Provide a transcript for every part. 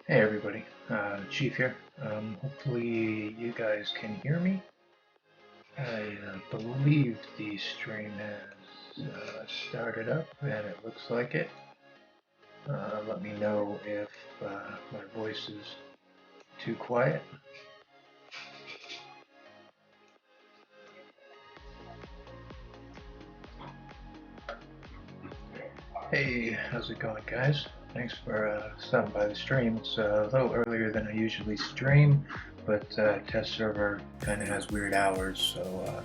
Hey everybody, Chief here. Hopefully you guys can hear me. I believe the stream has started up and it looks like it. Let me know if my voice is too quiet. Hey, how's it going guys? Thanks for stopping by the stream. It's a little earlier than I usually stream, but test server kind of has weird hours, so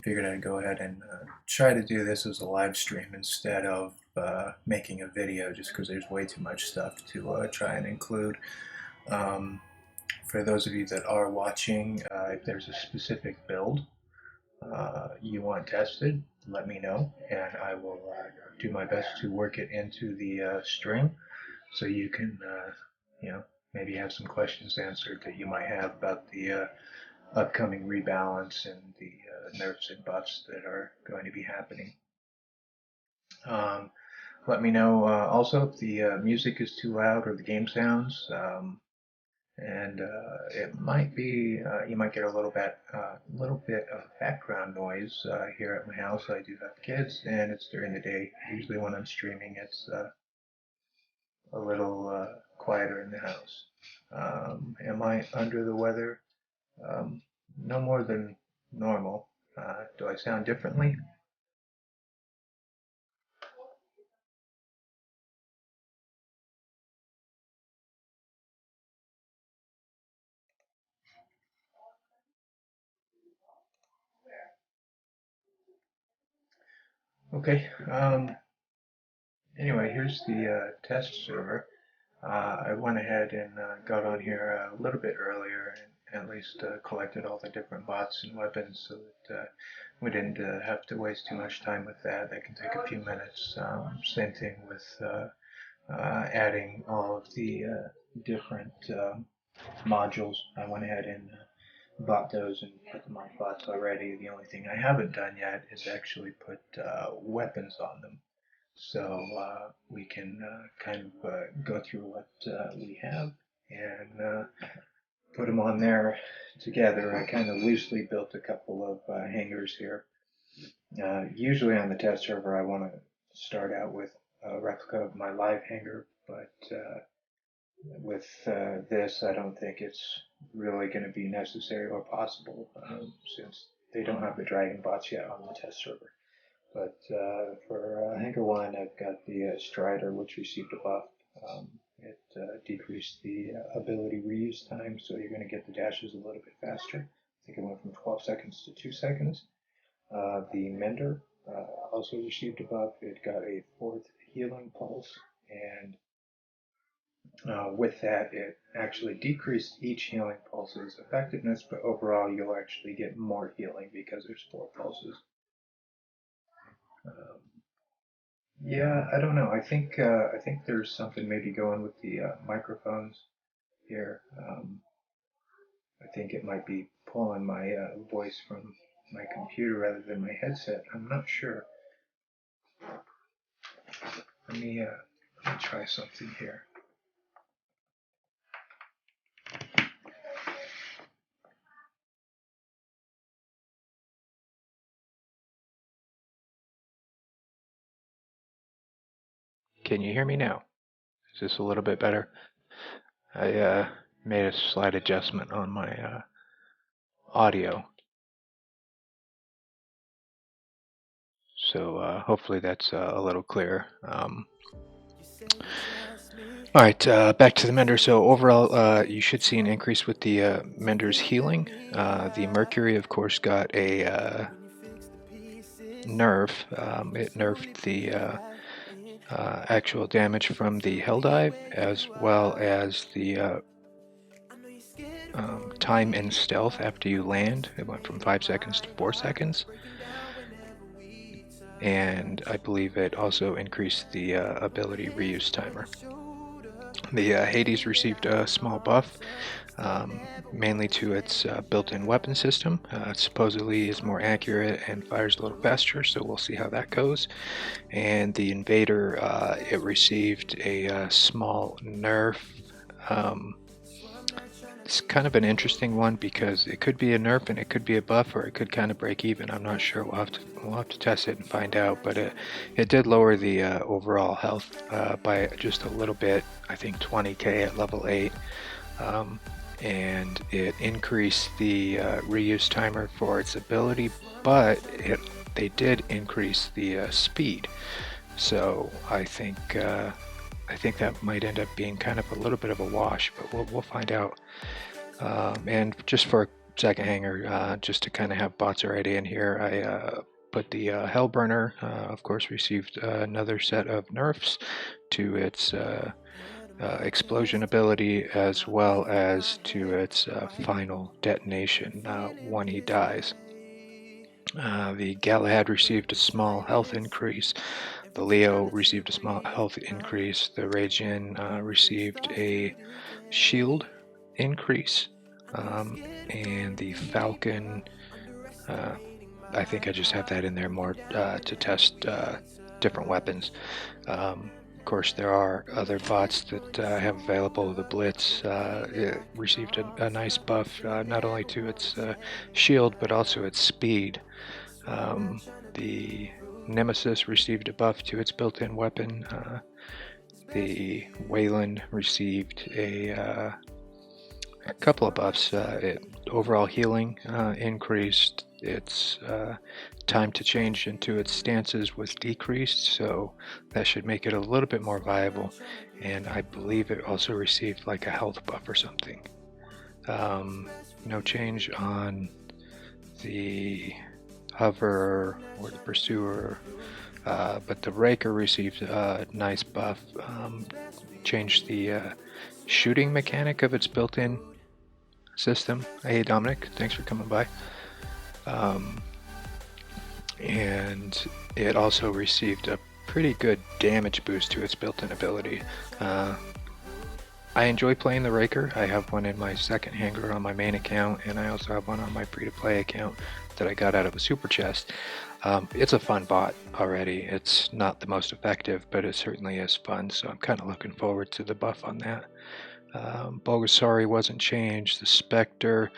figured I'd go ahead and try to do this as a live stream instead of making a video, just because there's way too much stuff to try and include. For those of you that are watching, if there's a specific build you want tested, let me know, and I will do my best to work it into the stream, so you can, maybe have some questions answered that you might have about the upcoming rebalance and the nerfs and buffs that are going to be happening. Let me know also if the music is too loud or the game sounds. And it might be you might get a little bit of background noise here at my house. I do have kids, and it's during the day. Usually when I'm streaming, it's a little quieter in the house. Am I under the weather? No more than normal. Do I sound differently? Okay. Anyway, here's the test server. I went ahead and got on here a little bit earlier and at least collected all the different bots and weapons so that we didn't have to waste too much time with that. That can take a few minutes. Same thing with adding all of the different modules. I went ahead and bought those and put them on bots already. The only thing I haven't done yet is actually put weapons on them. So we can kind of go through what we have and put them on there together. I kind of loosely built a couple of hangars here. Usually on the test server I want to start out with a replica of my live hangar, but with this I don't think it's really going to be necessary or possible since they don't have the dragon bots yet on the test server. But for Hangar 1, I've got the Strider, which received a buff. It decreased the ability reuse time, so you're going to get the dashes a little bit faster. I think it went from 12 seconds to 2 seconds. The Mender also received a buff. It got a 4th healing pulse, and with that, it actually decreased each healing pulse's effectiveness, but overall you'll actually get more healing because there's 4 pulses. Yeah, I don't know. I think there's something maybe going with the microphones here. I think it might be pulling my voice from my computer rather than my headset. I'm not sure. Let me try something here. Can you hear me now? Is this a little bit better? I made a slight adjustment on my audio. So hopefully that's a little clearer. All right, back to the Mender. So overall, you should see an increase with the Mender's healing. The Mercury, of course, got a nerf. It nerfed the actual damage from the Hell Dive, as well as the time and stealth after you land. It went from 5 seconds to 4 seconds. And I believe it also increased the ability reuse timer. The Hades received a small buff, mainly to its built-in weapon system. It supposedly is more accurate and fires a little faster, so we'll see how that goes. And the Invader, it received a small nerf. Um, it's kind of an interesting one because it could be a nerf and it could be a buff, or it could kind of break even. I'm not sure. We'll have to test it and find out. But it did lower the overall health by just a little bit. I think 20k at level 8. And it increased the reuse timer for its ability, but they did increase the speed. So I think that might end up being kind of a little bit of a wash, but we'll find out. And just for a second hanger, just to kind of have bots already in here, I put the Hellburner, of course, received another set of nerfs to its explosion ability, as well as to its final detonation when he dies. The Galahad received a small health increase. The Leo received a small health increase. The Radian received a shield increase. And the Falcon, I think I just have that in there more to test different weapons. Of course, there are other bots that have available. The Blitz it received a nice buff, not only to its shield, but also its speed. The Nemesis received a buff to its built-in weapon. The Wayland received a couple of buffs. Overall healing increased. Its time to change into its stances was decreased, so that should make it a little bit more viable. And I believe it also received like a health buff or something. No change on the Hover or the Pursuer, but the Raker received a nice buff. Changed the shooting mechanic of its built-in system. Hey Dominic, thanks for coming by. And it also received a pretty good damage boost to its built-in ability. I enjoy playing the Raker. I have one in my second hanger on my main account, and I also have one on my free-to-play account that I got out of a super chest. It's a fun bot already. It's not the most effective, but it certainly is fun, so I'm kind of looking forward to the buff on that. Bulgasari wasn't changed. The Spectre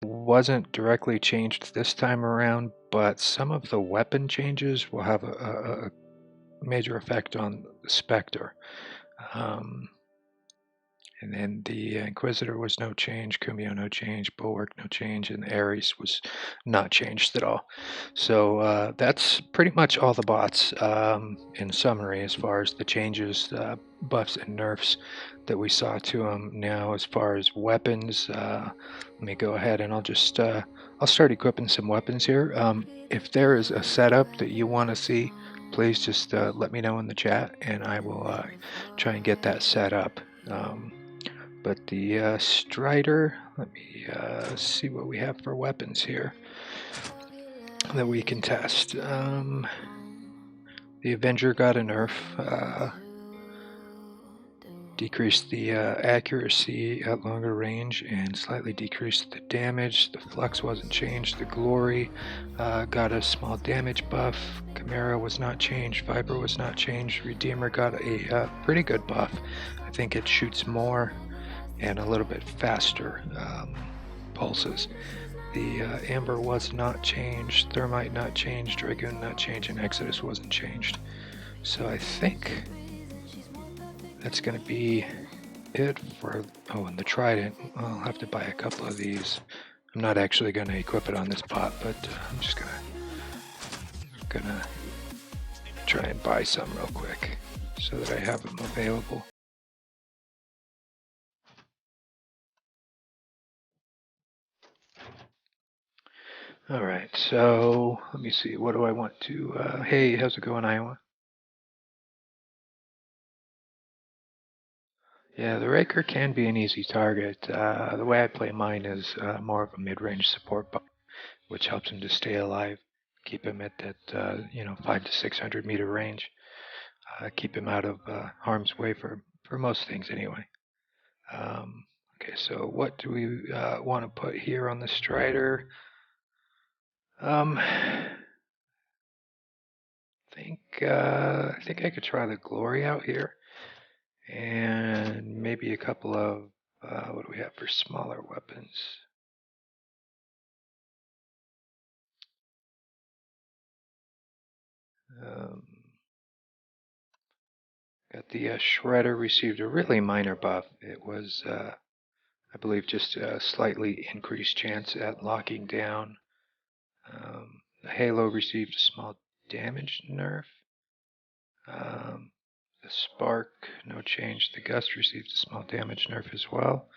wasn't directly changed this time around, but some of the weapon changes will have a major effect on the Spectre. And then the Inquisitor was no change, Kumio no change, Bulwark no change, and Ares was not changed at all. So that's pretty much all the bots in summary as far as the changes, buffs, and nerfs that we saw to them. Now as far as weapons, let me go ahead and I'll start equipping some weapons here. If there is a setup that you want to see, please just let me know in the chat, and I will try and get that set up. But the Strider, let me see what we have for weapons here that we can test. The Avenger got a nerf. Decreased the accuracy at longer range and slightly decreased the damage. The Flux wasn't changed. The Glory got a small damage buff. Chimera was not changed. Viper was not changed. Redeemer got a pretty good buff. I think it shoots more and a little bit faster pulses. The Amber was not changed. Thermite not changed. Dragoon not changed. And Exodus wasn't changed. So I think that's going to be it for... Oh, and the Trident. I'll have to buy a couple of these. I'm not actually going to equip it on this bot, but I'm just gonna try and buy some real quick so that I have them available. Alright, so let me see. What do I want to... hey, how's it going, Iowa? Yeah, the Raker can be an easy target. The way I play mine is more of a mid-range support bot, which helps him to stay alive, keep him at that 500 to 600 meter range, keep him out of harm's way for for most things anyway. Okay, so what do we want to put here on the Strider? I think I could try the Glory out here, and maybe a couple of what do we have for smaller weapons? Got the Shredder received a really minor buff. It was, I believe, just a slightly increased chance at locking down. The Halo received a small damage nerf. The Spark, no change. The Gust received a small damage nerf as well.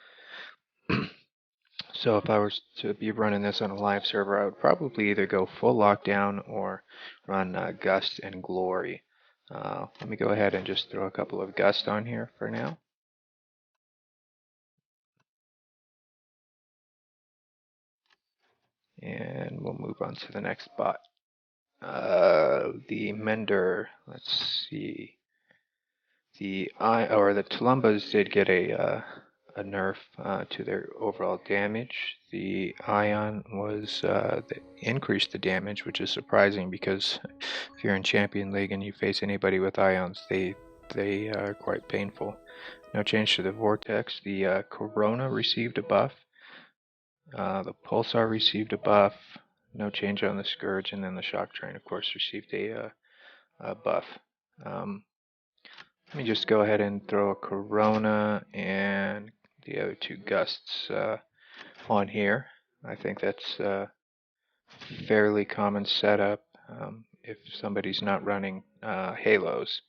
So if I was to be running this on a live server, I would probably either go full lockdown or run Gust and Glory. Let me go ahead and just throw a couple of Gust on here for now. And we'll move on to the next bot. The Mender, let's see. The Tulumbas did get a nerf to their overall damage. The Ion was increased the damage, which is surprising because if you're in Champion League and you face anybody with Ions, they are quite painful. No change to the Vortex. The Corona received a buff. The Pulsar received a buff. No change on the Scourge, and then the Shock Train, of course, received a buff. Let me just go ahead and throw a Corona and the other two Gusts on here. I think that's a fairly common setup if somebody's not running Halos.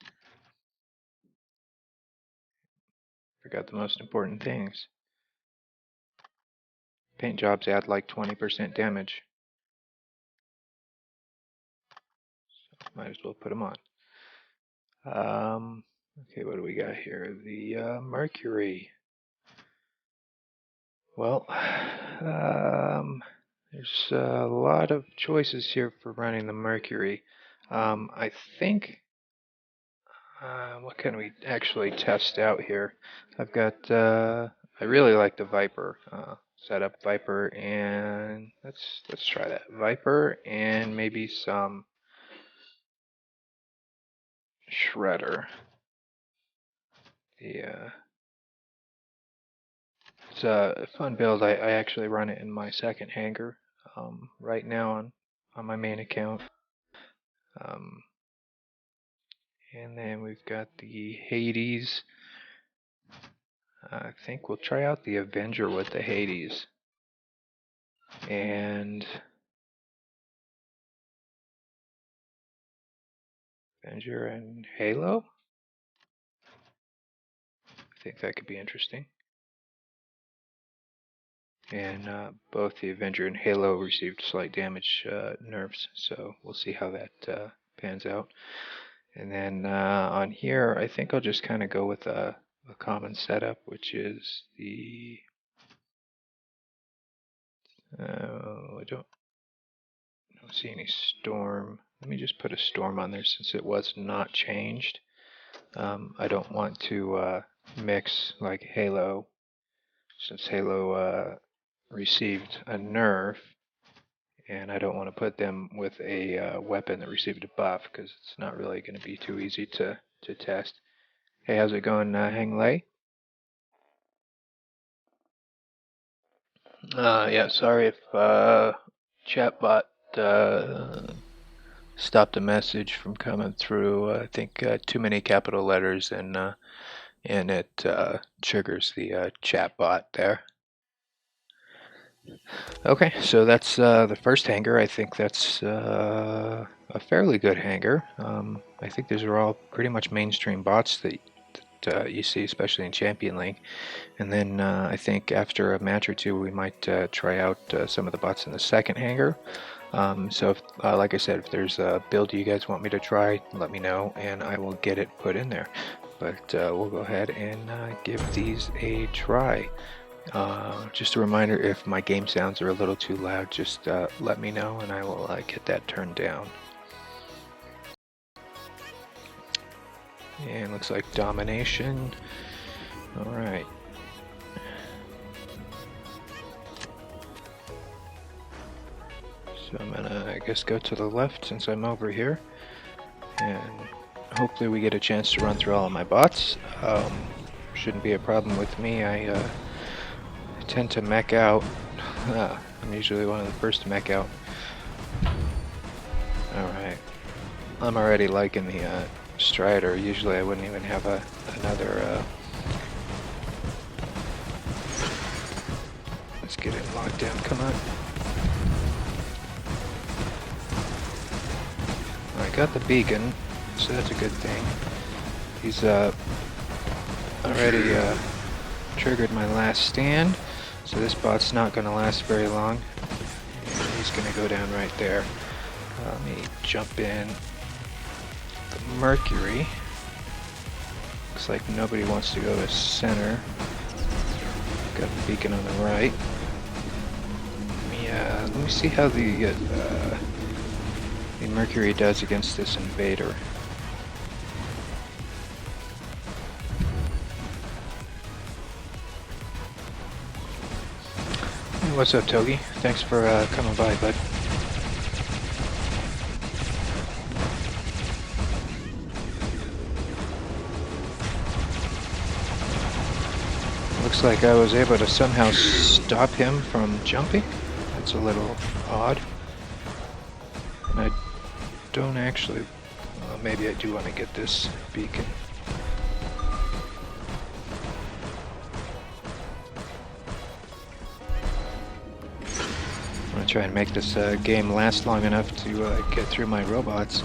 Forgot the most important things. Paint jobs add like 20% damage. So might as well put them on. Okay, what do we got here? The Mercury. Well, there's a lot of choices here for running the Mercury. I think, what can we actually test out here? I've got, I really like the Viper. Set up Viper, and let's try that. Viper and maybe some Shredder. It's a fun build. I actually run it in my second hangar right now on my main account. And then we've got the Hades. I think we'll try out the Avenger with the Hades. And Avenger and Halo? I think that could be interesting. And both the Avenger and Halo received slight damage nerfs, so we'll see how that pans out. And then on here, I think I'll just kind of go with a common setup, which is the I don't see any storm. Let me just put a storm on there since it was not changed. I don't want to mix like Halo, since Halo received a nerf, and I don't want to put them with a weapon that received a buff because it's not really going to be too easy to test. Hey, how's it going, Hang Lei? Yeah, sorry if chatbot stopped a message from coming through. I think too many capital letters and it triggers the chatbot there. Okay, so that's the first hangar. I think that's a fairly good hangar. I think these are all pretty much mainstream bots that you see, especially in Champion League. And then I think after a match or two, we might try out some of the bots in the second hangar. So, if, like I said, if there's a build you guys want me to try, let me know, and I will get it put in there. But we'll go ahead and give these a try. Just a reminder, if my game sounds are a little too loud, just let me know, and I will get that turned down. And looks like Domination Alright. So I'm gonna, I guess, go to the left since I'm over here. And hopefully we get a chance to run through all of my bots. Shouldn't be a problem with me. I tend to mech out. I'm usually one of the first to mech out. Alright. I'm already liking the Strider. Usually I wouldn't even have another... Let's get it locked down. Come on. I got the beacon, so that's a good thing. He's already triggered my last stand, so this bot's not going to last very long. And he's going to go down right there. Let me jump in. The Mercury. Looks like nobody wants to go to center. Got the beacon on the right. Let me see how the Mercury does against this invader. Hey, what's up, Togi? Thanks for coming by, bud. Looks like I was able to somehow stop him from jumping. That's a little odd. And I don't actually... Well, maybe I do want to get this beacon. I'm going to try and make this game last long enough to get through my robots.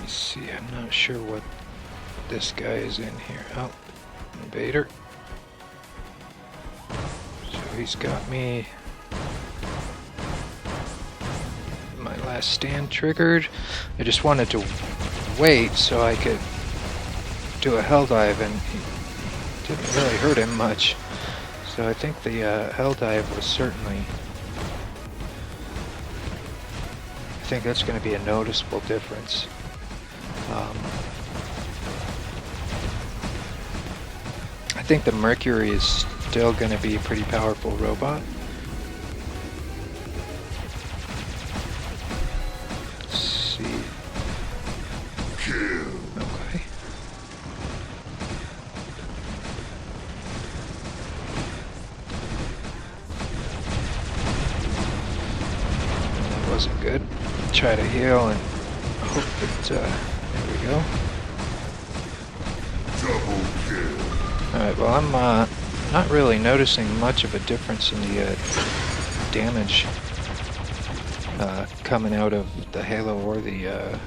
See, I'm not sure what this guy is in here. Oh, invader. So he's got me. My last stand triggered. I just wanted to wait so I could do a hell dive, and he didn't really hurt him much. So I think the hell dive was certainly... I think that's going to be a noticeable difference. I think the Mercury is still going to be a pretty powerful robot. Let's see. Okay. That wasn't good. Try to heal and hope that... there we go. Alright, well I'm not really noticing much of a difference in the damage coming out of the Halo or the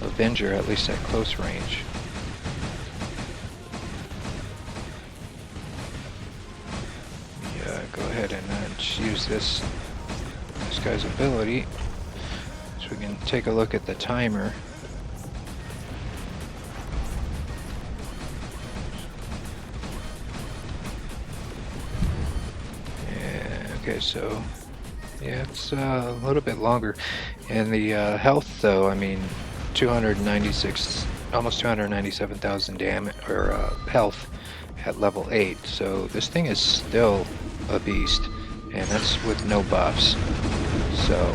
Avenger, at least at close range. Yeah, go ahead and just use this guy's ability. So we can take a look at the timer. Okay, so yeah, it's a little bit longer. And the health, though, I mean, 296, almost 297,000 damage or health at level 8. So this thing is still a beast, and that's with no buffs. So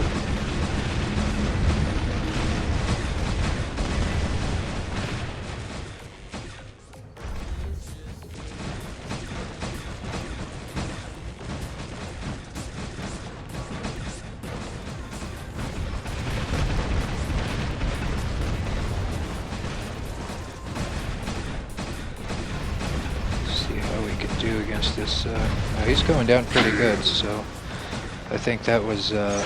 do against this. He's going down pretty good, so I think that was I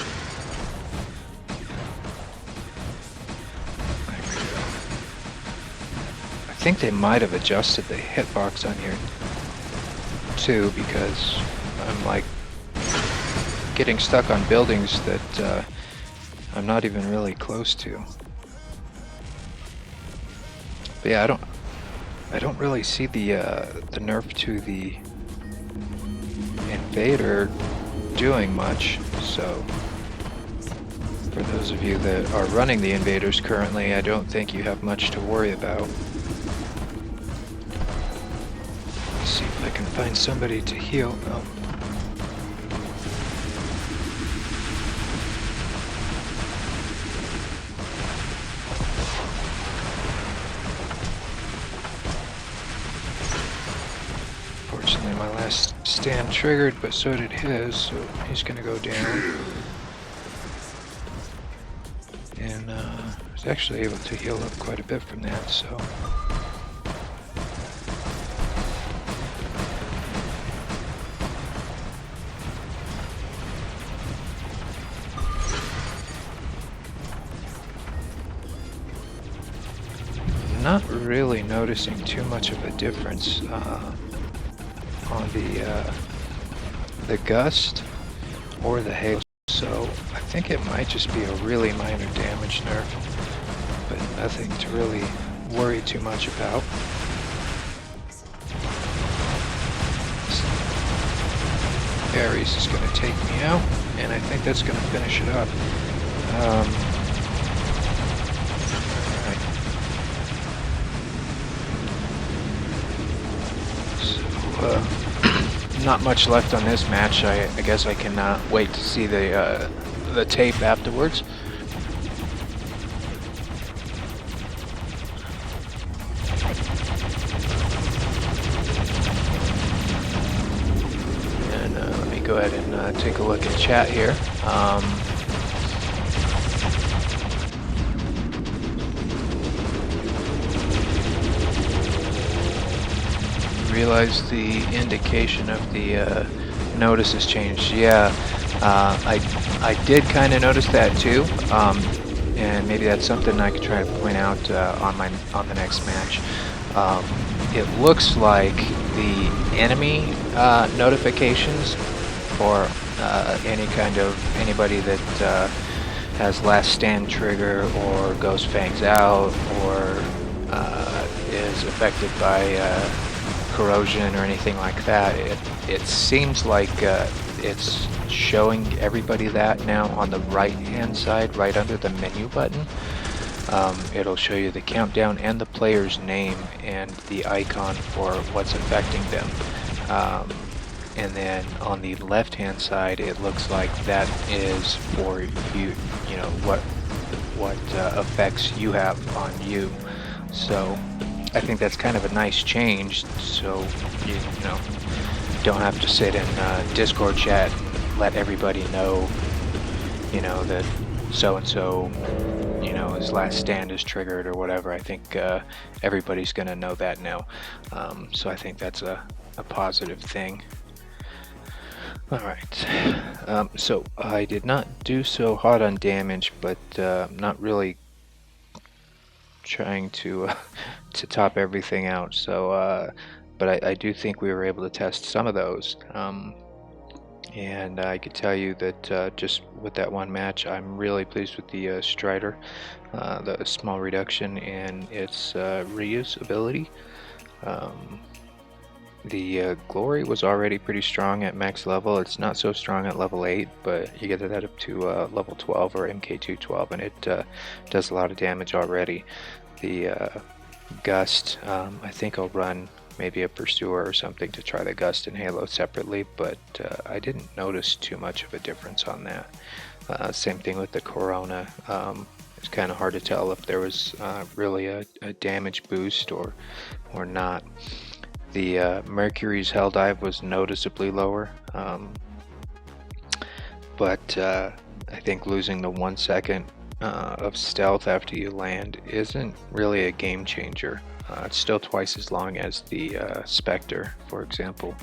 think they might have adjusted the hitbox on here too, because I'm like getting stuck on buildings that I'm not even really close to. But yeah, I don't really see the nerf to the invader doing much. So for those of you that are running the invaders currently, I don't think you have much to worry about. Let's see if I can find somebody to heal. Oh. Fortunately, my last stand triggered, but so did his, so he's going to go down. And I was actually able to heal up quite a bit from that, so. Not really noticing too much of a difference on the gust or the hail, so I think it might just be a really minor damage nerf, but nothing to really worry too much about. Ares is going to take me out, and I think that's going to finish it up. Not much left on this match. I guess I can wait to see the tape afterwards. And let me go ahead and take a look at chat here. Realize the indication of the notice has changed. Yeah, I did kind of notice that too, and maybe that's something I could try to point out on the next match. It looks like the enemy notifications for anybody that has last stand trigger or goes fangs out or is affected by corrosion or anything like that. It seems like it's showing everybody that now on the right hand side, right under the menu button. It'll show you the countdown and the player's name and the icon for what's affecting them. And then on the left hand side, it looks like that is for you, you know, what effects you have on you. So I think that's kind of a nice change, so you know, don't have to sit in Discord chat and let everybody know, you know, that so-and-so, you know, his last stand is triggered or whatever. I think everybody's going to know that now, so I think that's a positive thing. Alright, so I did not do so hot on damage, but I'm not really trying to top everything out, so but I do think we were able to test some of those, and I could tell you that just with that one match, I'm really pleased with the Strider, the small reduction in its reuse ability. The Glory was already pretty strong at max level. It's not so strong at level 8, but you get that up to level 12 or MK212, and it does a lot of damage already. The Gust, I think I'll run maybe a Pursuer or something to try the Gust and Halo separately, but I didn't notice too much of a difference on that. Same thing with the Corona. It's kind of hard to tell if there was really a damage boost or not. The Mercury's Helldive was noticeably lower, but I think losing the 1 second of stealth after you land isn't really a game changer. It's still twice as long as the Spectre, for example.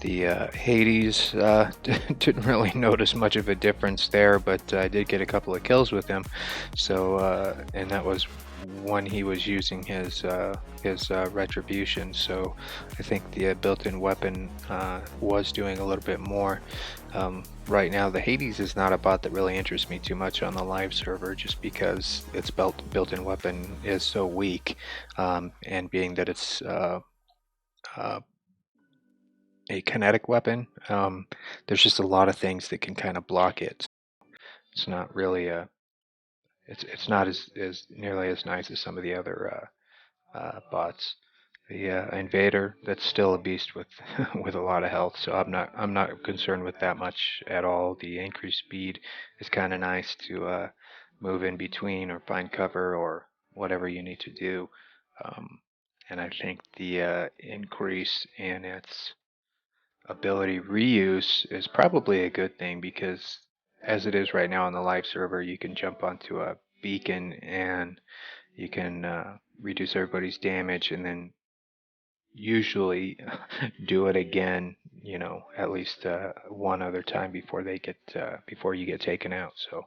The Hades didn't really notice much of a difference there, but I did get a couple of kills with him. So and that was when he was using his retribution. So I think the built-in weapon was doing a little bit more. Right now, the Hades is not a bot that really interests me too much on the live server, just because its built-in weapon is so weak, and being that it's a kinetic weapon. There's just a lot of things that can kind of block it. It's not really a it's not as nearly as nice as some of the other bots. The invader, that's still a beast with with a lot of health, so I'm not concerned with that much at all. The increased speed is kind of nice to move in between or find cover or whatever you need to do. Um, and I think the increase in its ability reuse is probably a good thing because as it is right now on the live server, you can jump onto a beacon and you can reduce everybody's damage and then usually do it again, at least one other time before before you get taken out. So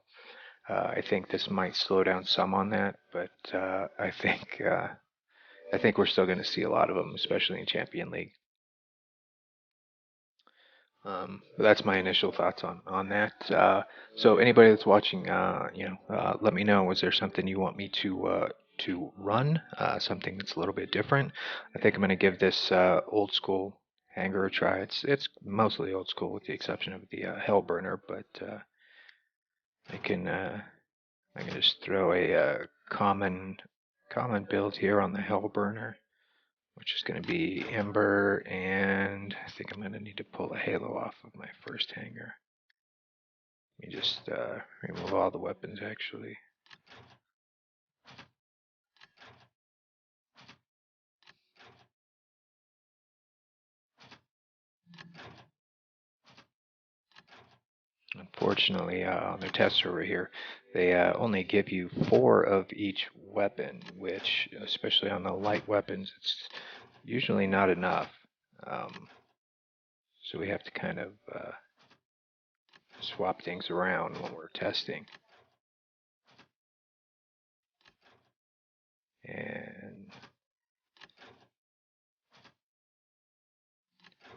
I think this might slow down some on that, but I think we're still going to see a lot of them, especially in Champion League. But that's my initial thoughts on that. So anybody that's watching, let me know. Was there something you want me to run? Something that's a little bit different. I think I'm going to give this old school hanger a try. It's mostly old school with the exception of the Hellburner, but I can just throw a common build here on the Hellburner, which is going to be Ember, and I think I'm going to need to pull a halo off of my first hanger. Let me just remove all the weapons, actually. Unfortunately, on the test server here, they only give you 4 of each weapon, which, especially on the light weapons, it's usually not enough. So we have to kind of swap things around when we're testing. And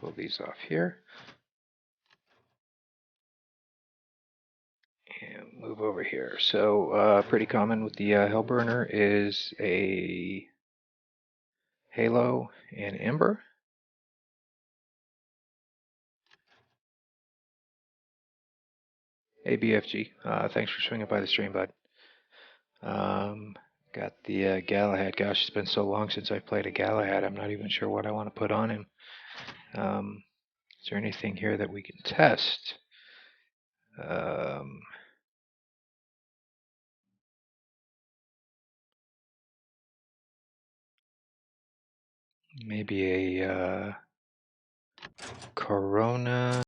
pull these off here. And move over here. So pretty common with the Hellburner is a Halo and Ember. ABFG, thanks for swinging by the stream, bud. Got the Galahad. Gosh, it's been so long since I played a Galahad. I'm not even sure what I want to put on him. Is there anything here that we can test? Maybe a Corona.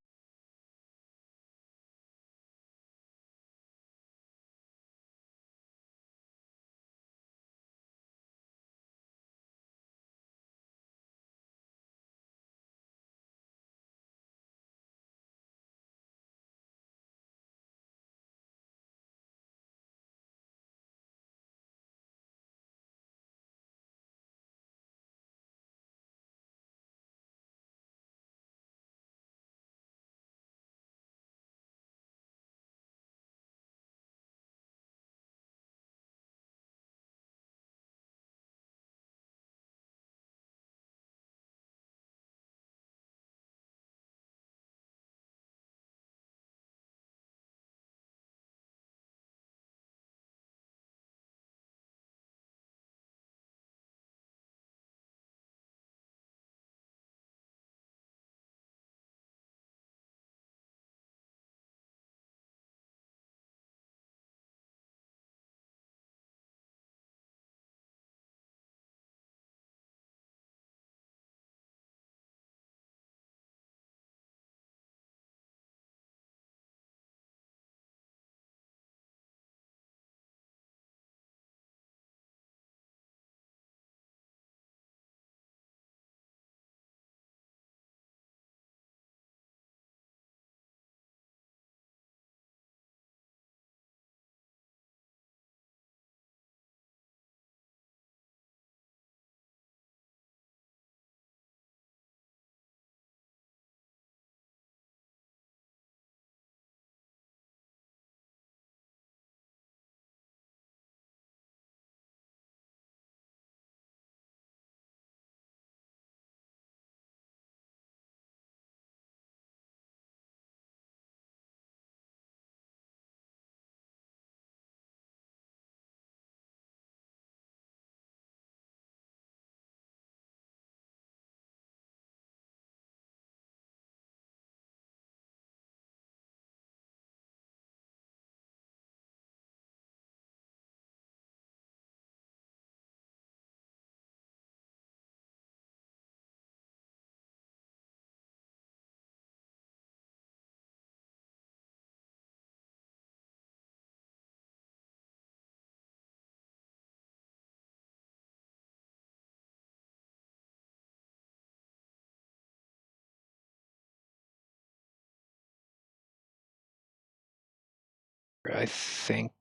I think.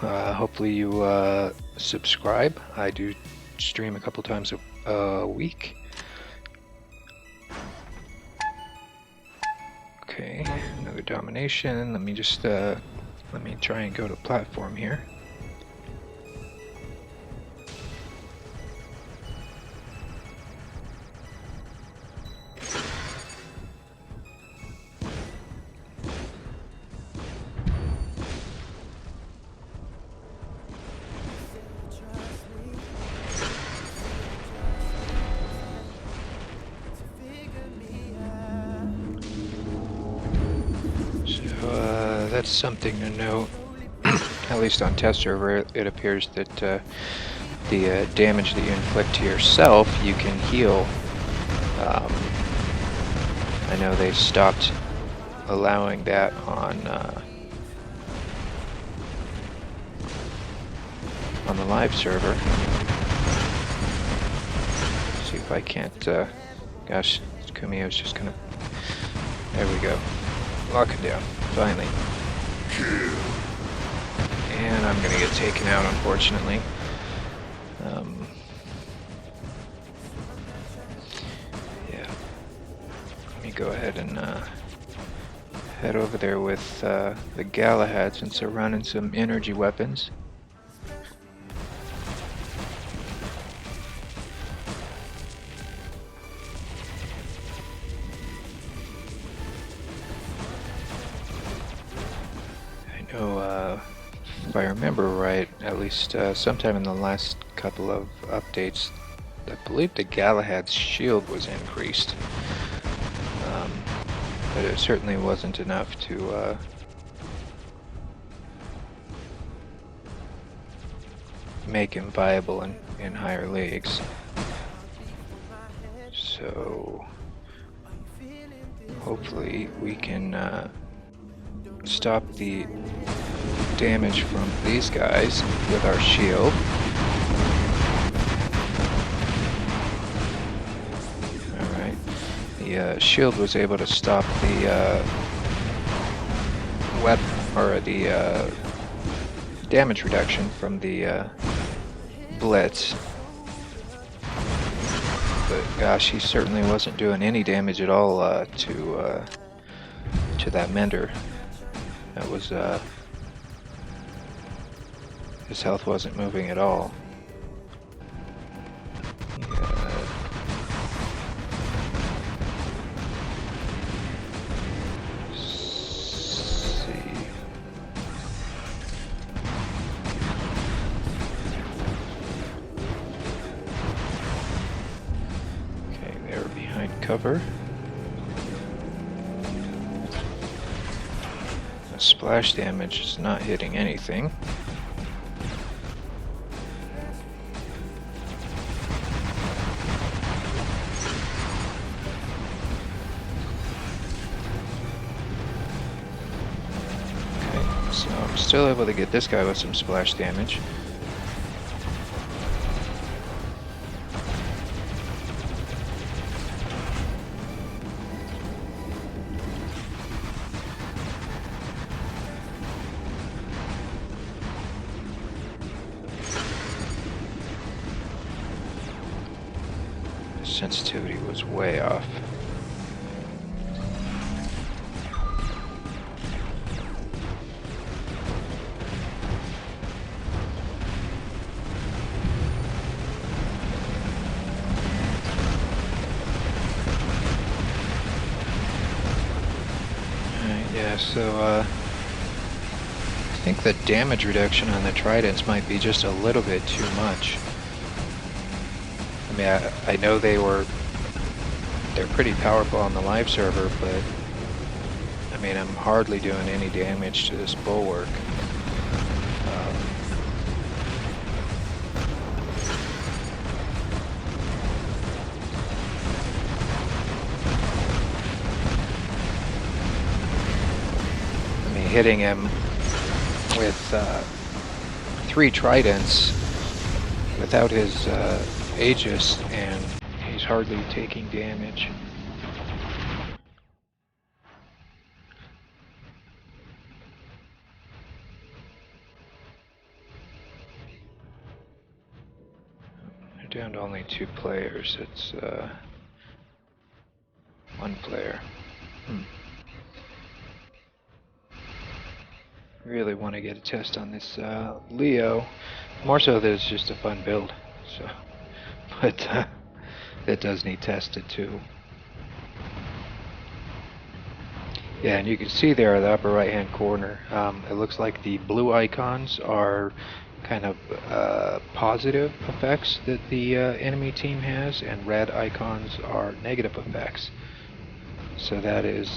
Hopefully you subscribe. I do stream a couple times a week. Okay, another domination. Let me just let me try and go to platform here. That's something to note. At least on test server, it appears that the damage that you inflict to yourself, you can heal. I know they stopped allowing that on the live server. See if I can't. Gosh, Kumi, I was just gonna. There we go. Lock it down. Finally. And I'm gonna get taken out, unfortunately. Yeah. Let me go ahead and head over there with the Galahad since they're running some energy weapons. If I remember right, at least sometime in the last couple of updates, I believe the Galahad's shield was increased, but it certainly wasn't enough to make him viable in higher leagues. So hopefully we can stop the damage from these guys with our shield. Alright, the shield was able to stop the weapon, or the damage reduction from the blitz. But gosh, he certainly wasn't doing any damage at all to that mender. That was his health wasn't moving at all. Cover. The splash damage is not hitting anything. Okay, so I'm still able to get this guy with some splash damage. Sensitivity was way off. Yeah, so I think the damage reduction on the tridents might be just a little bit too much. I mean, I know they're pretty powerful on the live server, but I mean, I'm hardly doing any damage to this bulwark. I mean, hitting him with 3 tridents without his Aegis, and he's hardly taking damage. They're down to only 2 players. It's 1 player. Really want to get a test on this Leo. More so that it's just a fun build. So. But that does need tested too. Yeah, and you can see there in the upper right hand corner, it looks like the blue icons are kind of positive effects that the enemy team has, and red icons are negative effects. So that is,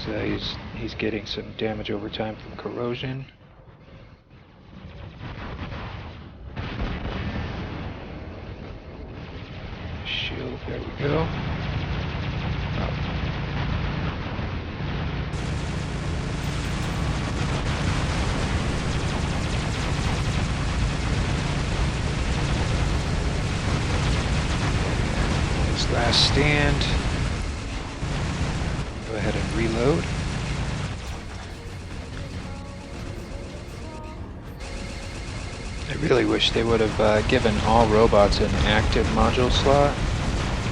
he's getting some damage over time from corrosion. Shield, there we go. This last stand. Go ahead and reload. I really wish they would have given all robots an active module slot,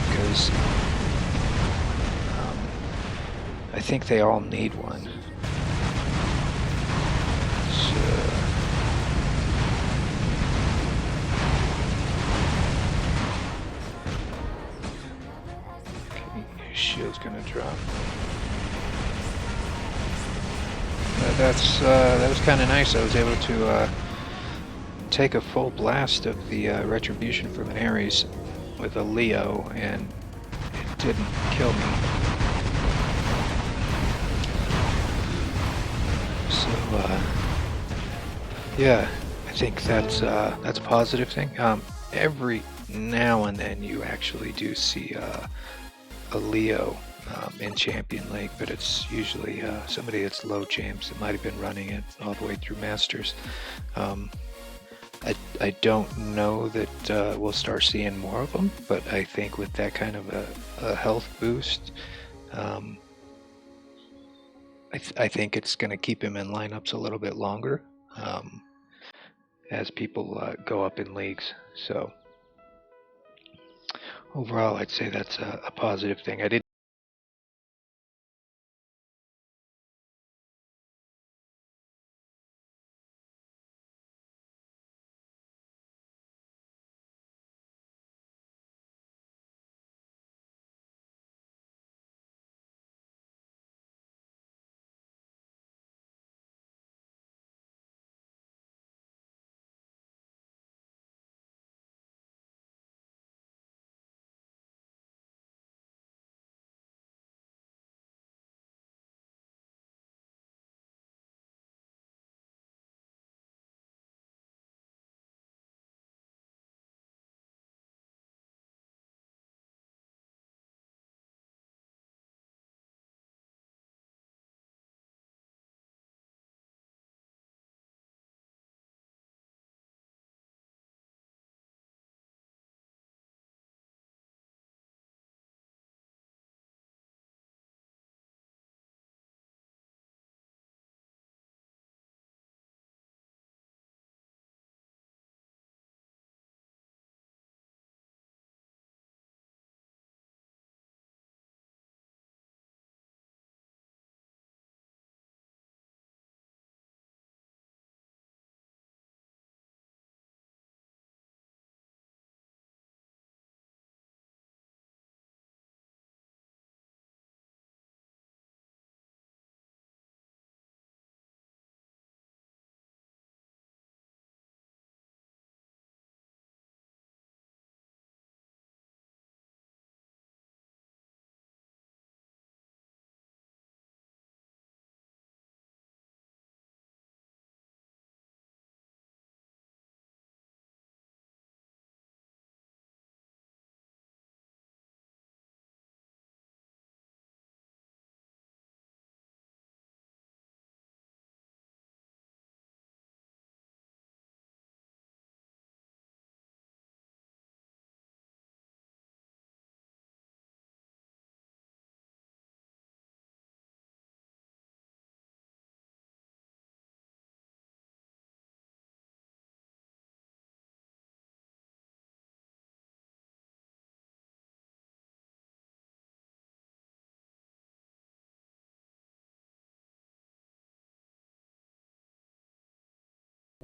because I think they all need one. So, okay, shield's gonna drop. That was kind of nice. I was able to take a full blast of the retribution from an Ares with a Leo, and it didn't kill me. So yeah, I think that's a positive thing. Every now and then you actually do see a Leo in Champion League, but it's usually somebody that's low champs that might have been running it all the way through Masters. I don't know that we'll start seeing more of them, but I think with that kind of a health boost, I think it's going to keep him in lineups a little bit longer as people go up in leagues. So overall, I'd say that's a positive thing. I did.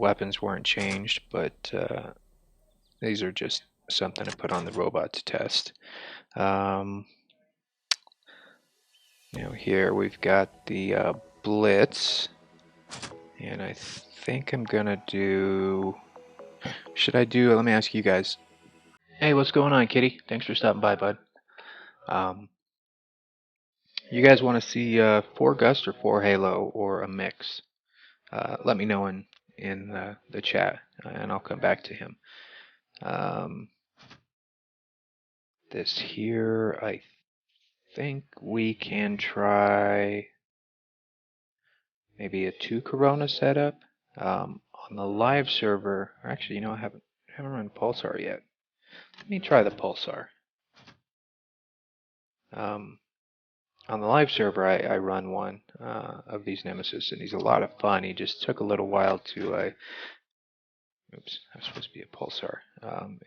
Weapons weren't changed, but these are just something to put on the robot to test. Here we've got the Blitz, and I think I'm gonna do. Should I do? Let me ask you guys. Hey, what's going on, Kitty? Thanks for stopping by, bud. You guys want to see 4 Gust or 4 Halo or a mix? Let me know in the chat, and I'll come back to him. This here, I think we can try maybe a 2 Corona setup. On the live server, actually, I haven't run Pulsar yet. Let me try the Pulsar. On the live server, I run one of these Nemesis, and he's a lot of fun. He just took a little while to. Oops, I'm supposed to be a Pulsar.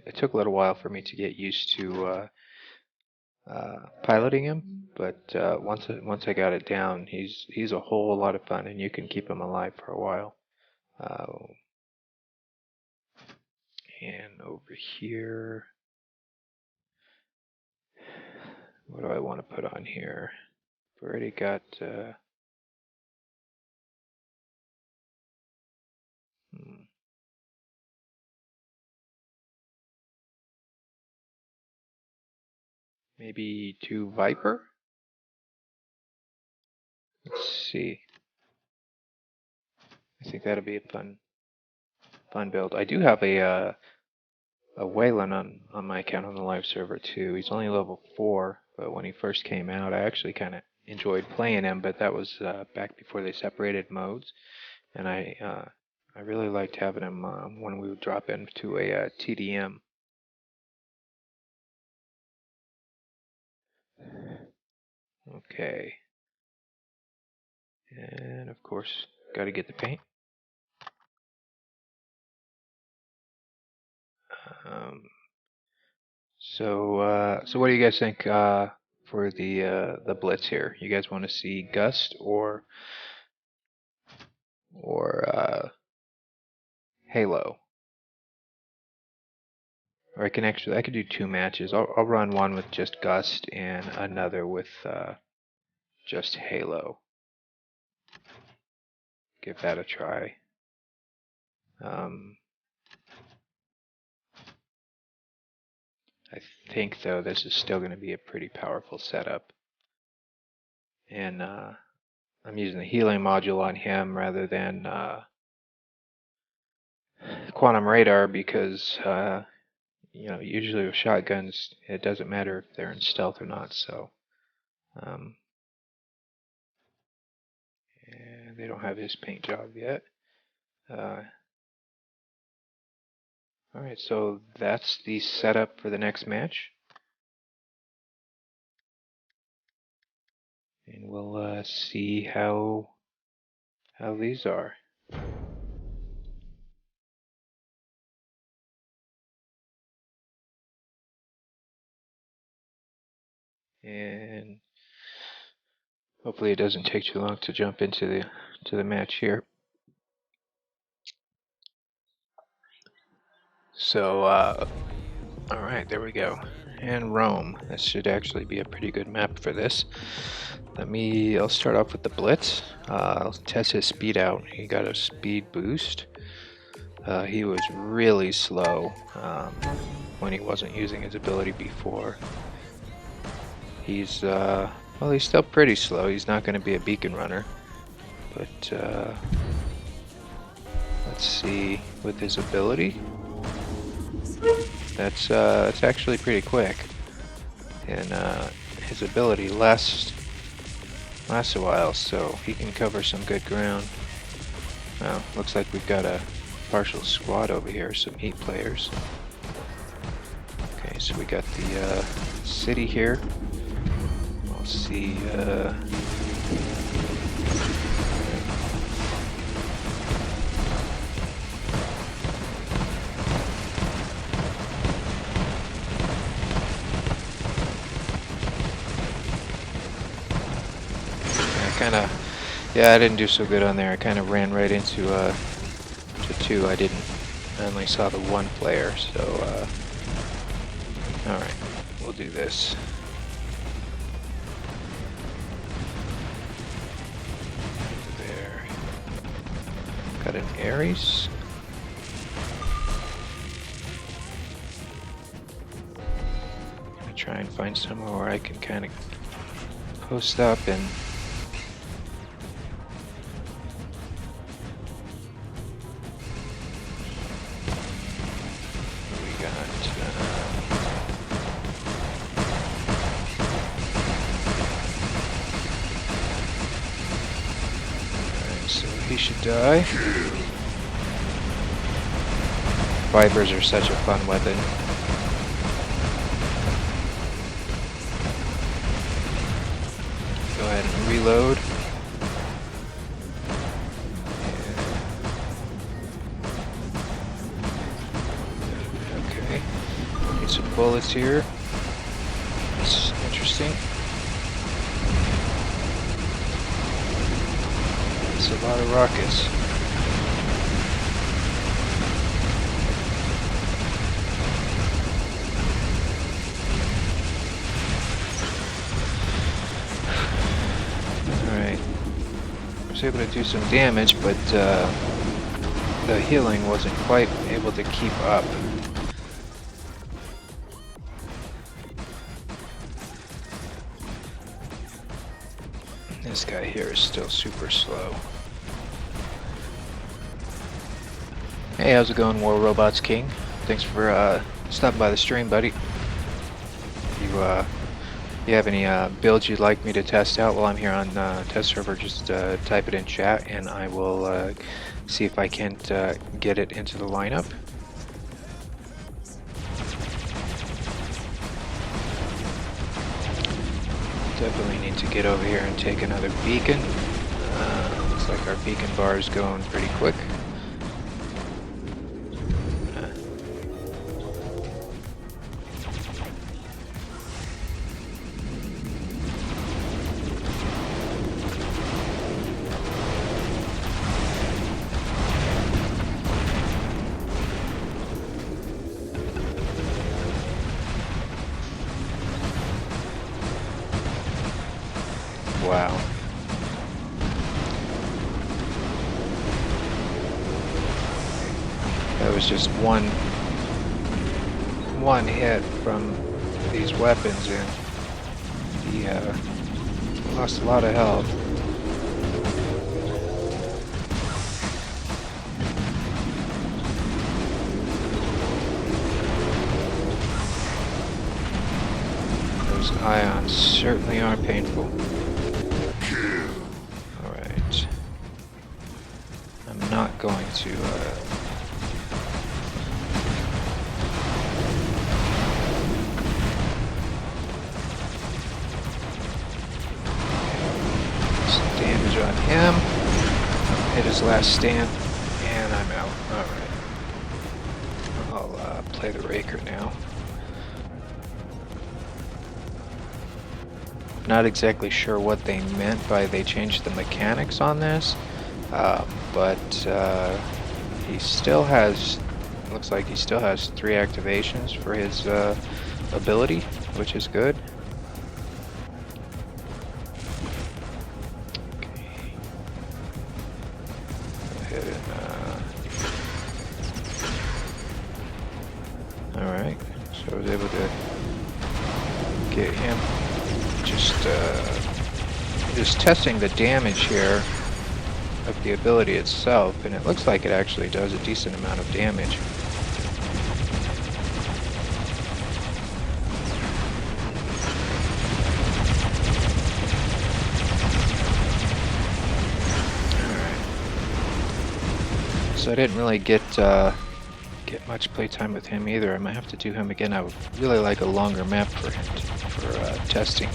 It took a little while for me to get used to piloting him, but once I got it down, he's a whole lot of fun, and you can keep him alive for a while. And over here, what do I want to put on here? We've already got. Maybe 2 Viper? Let's see. I think that'll be a fun fun build. I do have a Wayland on my account on the live server too. He's only level 4, but when he first came out, I actually kind of enjoyed playing him. But that was back before they separated modes, and I really liked having him when we would drop into a TDM. Okay, and of course, got to get the paint. So what do you guys think for the blitz here? You guys want to see Gust or Halo? Or I could do 2 matches. I'll run one with just Gust and another with just Halo. Give that a try. I think though this is still going to be a pretty powerful setup, and I'm using the healing module on him rather than Quantum Radar because you know, usually with shotguns it doesn't matter if they're in stealth or not. So and they don't have his paint job yet. Alright, so that's the setup for the next match. And we'll see how these are. And hopefully it doesn't take too long to jump into the match here. So alright, there we go. And Rome. This should actually be a pretty good map for this. I'll start off with the Blitz. I'll test his speed out. He got a speed boost. He was really slow when he wasn't using his ability before. He's still pretty slow. He's not going to be a beacon runner, but let's see with his ability. That's actually pretty quick, and his ability lasts a while, so he can cover some good ground. Well, looks like we've got a partial squad over here, some Heat players. Okay, so we got the city here. We'll see. I didn't do so good on there. I kind of ran right into to 2. I only saw the 1 player, so alright, we'll do this. There. Got an Ares. I'm gonna try and find somewhere where I can kind of post up and he should die. Vipers are such a fun weapon. Go ahead and reload. Okay. Need some bullets here. That's interesting. A lot of rockets. Alright. I was able to do some damage, but the healing wasn't quite able to keep up. This guy here is still super slow. Hey, how's it going, War Robots King? Thanks for stopping by the stream, buddy. You have any builds you'd like me to test out while I'm here on test server, just type it in chat and I will see if I can't get it into the lineup. Definitely need to get over here and take another beacon. Looks like our beacon bar is going pretty quick. Wow. That was just one hit from these weapons, and he lost a lot of health. Those ions certainly are painful. Alright. I'm not going to some damage on him. Hit his last stand, and I'm out. Alright. I'll play the Raker now. Not exactly sure what they meant by they changed the mechanics on this, but he still has, looks like he still has 3 activations for his ability, which is good. Okay. Go ahead and alright, so I was able to get him. Just testing the damage here of the ability itself, and it looks like it actually does a decent amount of damage. Alright. So I didn't really get much playtime with him either. I might have to do him again. I would really like a longer map for him for testing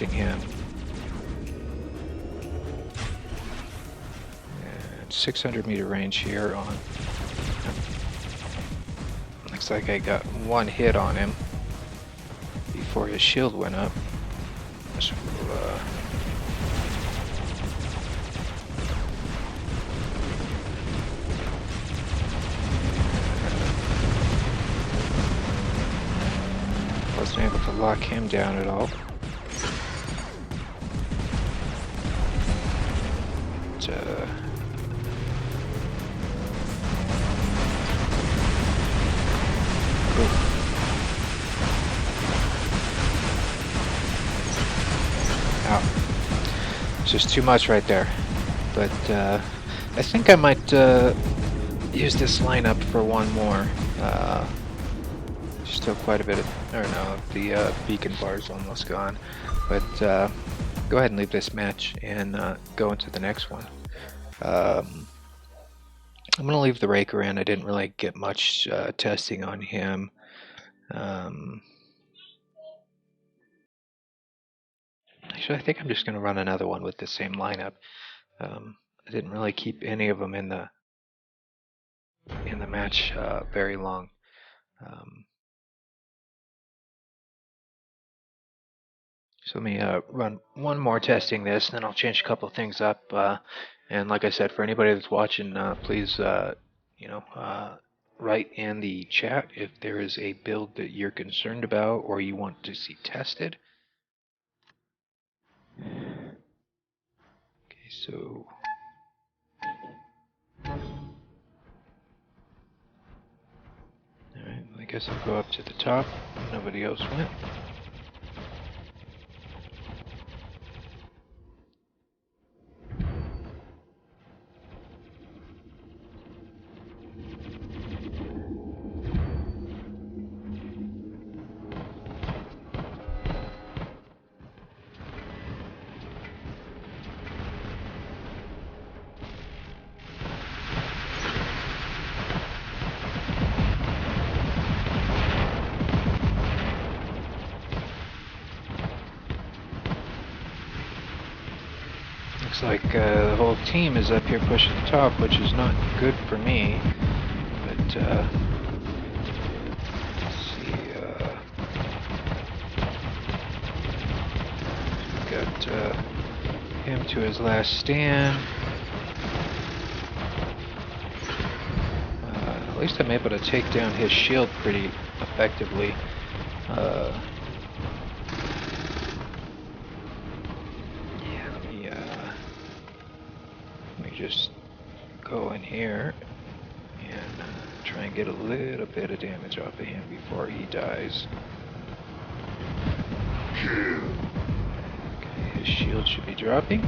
him. And 600-meter range here on. Looks like I got 1 hit on him before his shield went up. So, wasn't able to lock him down at all. Ow. It's just too much right there. But I think I might use this lineup for one more. Still quite a bit of, or no, the beacon bar's almost gone. But go ahead and leave this match and go into the next one. I'm going to leave the Raker in. I didn't really get much testing on him. Actually, I think I'm just going to run another one with the same lineup. I didn't really keep any of them in the match very long. So let me run one more testing this, then I'll change a couple of things up. And like I said, for anybody that's watching, please, write in the chat if there is a build that you're concerned about or you want to see tested. Okay, so alright, I guess I'll go up to the top. Nobody else went. like the whole team is up here pushing the top, which is not good for me. But let's see. Got him to his last stand. At least I'm able to take down his shield pretty effectively. Let me just go in here and try and get a little bit of damage off of him before he dies. Okay, his shield should be dropping.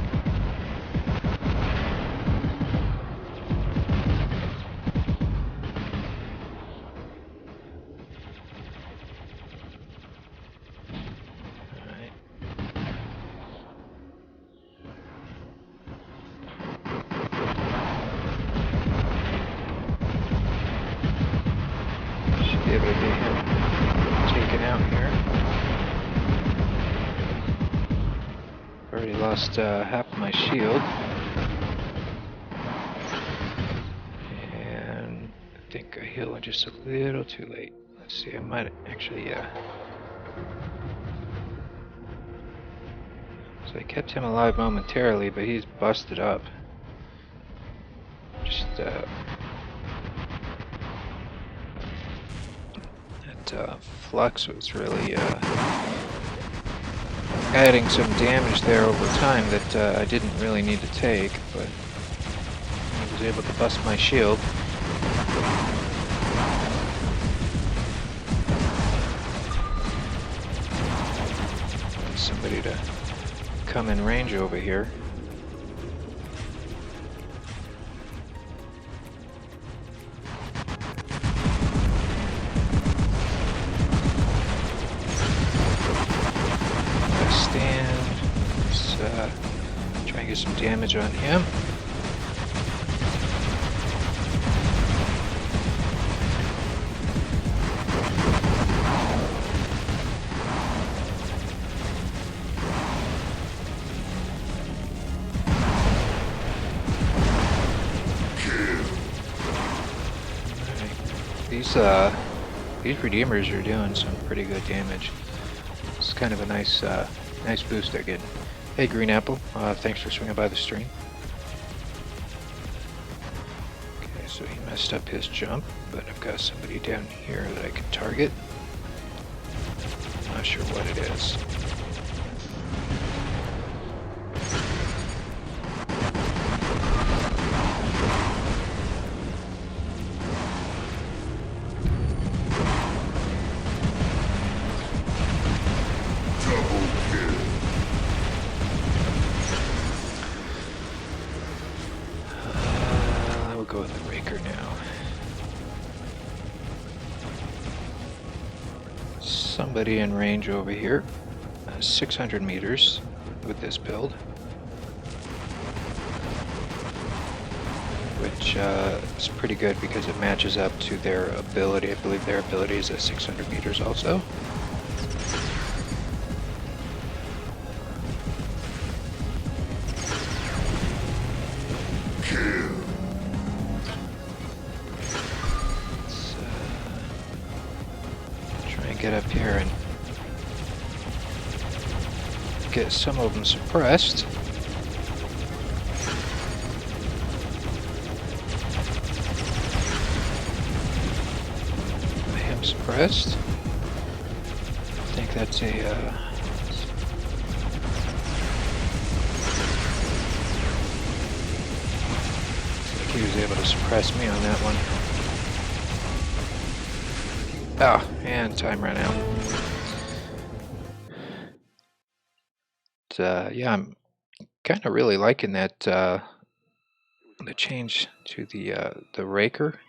Be able to get him taken out here. Already lost half of my shield. And I think I healed just a little too late. Let's see, I might actually, so I kept him alive momentarily, but he's busted up. Just, flux was really adding some damage there over time that I didn't really need to take, but I was able to bust my shield. Somebody to come in range over here. Try and get some damage on him. These redeemers are doing some pretty good damage. It's kind of a nice nice boost they're getting. Hey Green Apple, thanks for swinging by the stream. Okay, so he messed up his jump, but I've got somebody down here that I can target. Not sure what it is. Go with the raker now. Somebody in range over here, 600 meters with this build, which is pretty good because it matches up to their ability. I believe their ability is at 600 meters also. Get up here and get some of them suppressed. Him suppressed. I think that's a he was able to suppress me on that one. Oh, and time ran out. But, yeah, I'm kind of really liking that the change to the raker.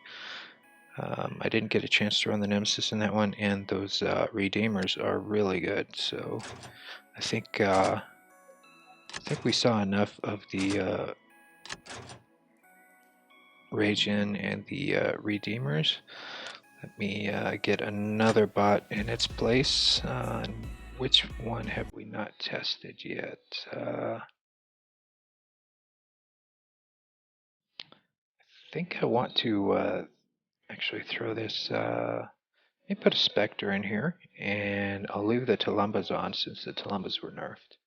I didn't get a chance to run the Nemesis in that one, and those redeemers are really good. So I think we saw enough of the Rage-In and the redeemers. Let me get another bot in its place. Which one have we not tested yet? think I want to actually throw this. Let me put a Spectre in here, and I'll leave the Tulumbas on since the Tulumbas were nerfed.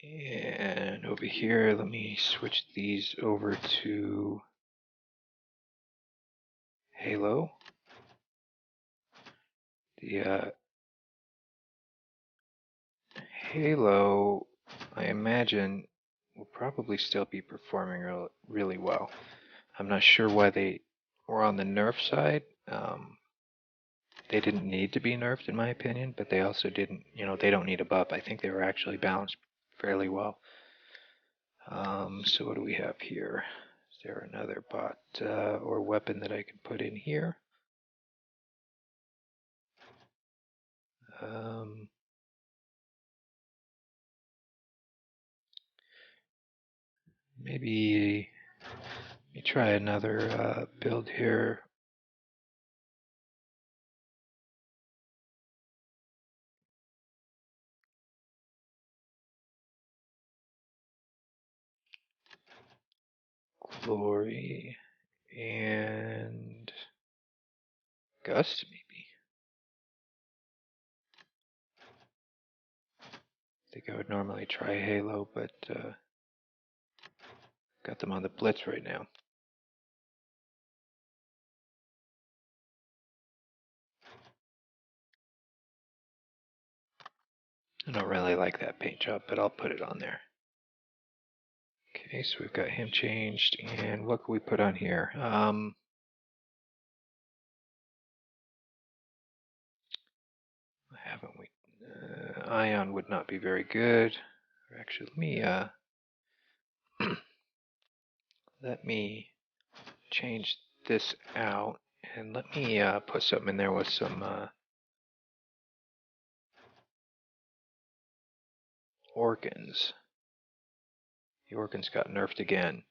And over here, let me switch these over to Halo. The Halo, I imagine, will probably still be performing really well. I'm not sure why they were on the nerf side. They didn't need to be nerfed, in my opinion, but they also didn't, they don't need a buff. I think they were actually balanced fairly well. So what do we have here? Is there another bot or weapon that I can put in here? Maybe let me try another build here. Glory and Gust, maybe. I think I would normally try Halo, but got them on the Blitz right now. I don't really like that paint job, but I'll put it on there. Okay, so we've got him changed, and what can we put on here? Haven't we? Ion would not be very good. Actually, let me change this out, and let me put something in there with some organs. The organs got nerfed again.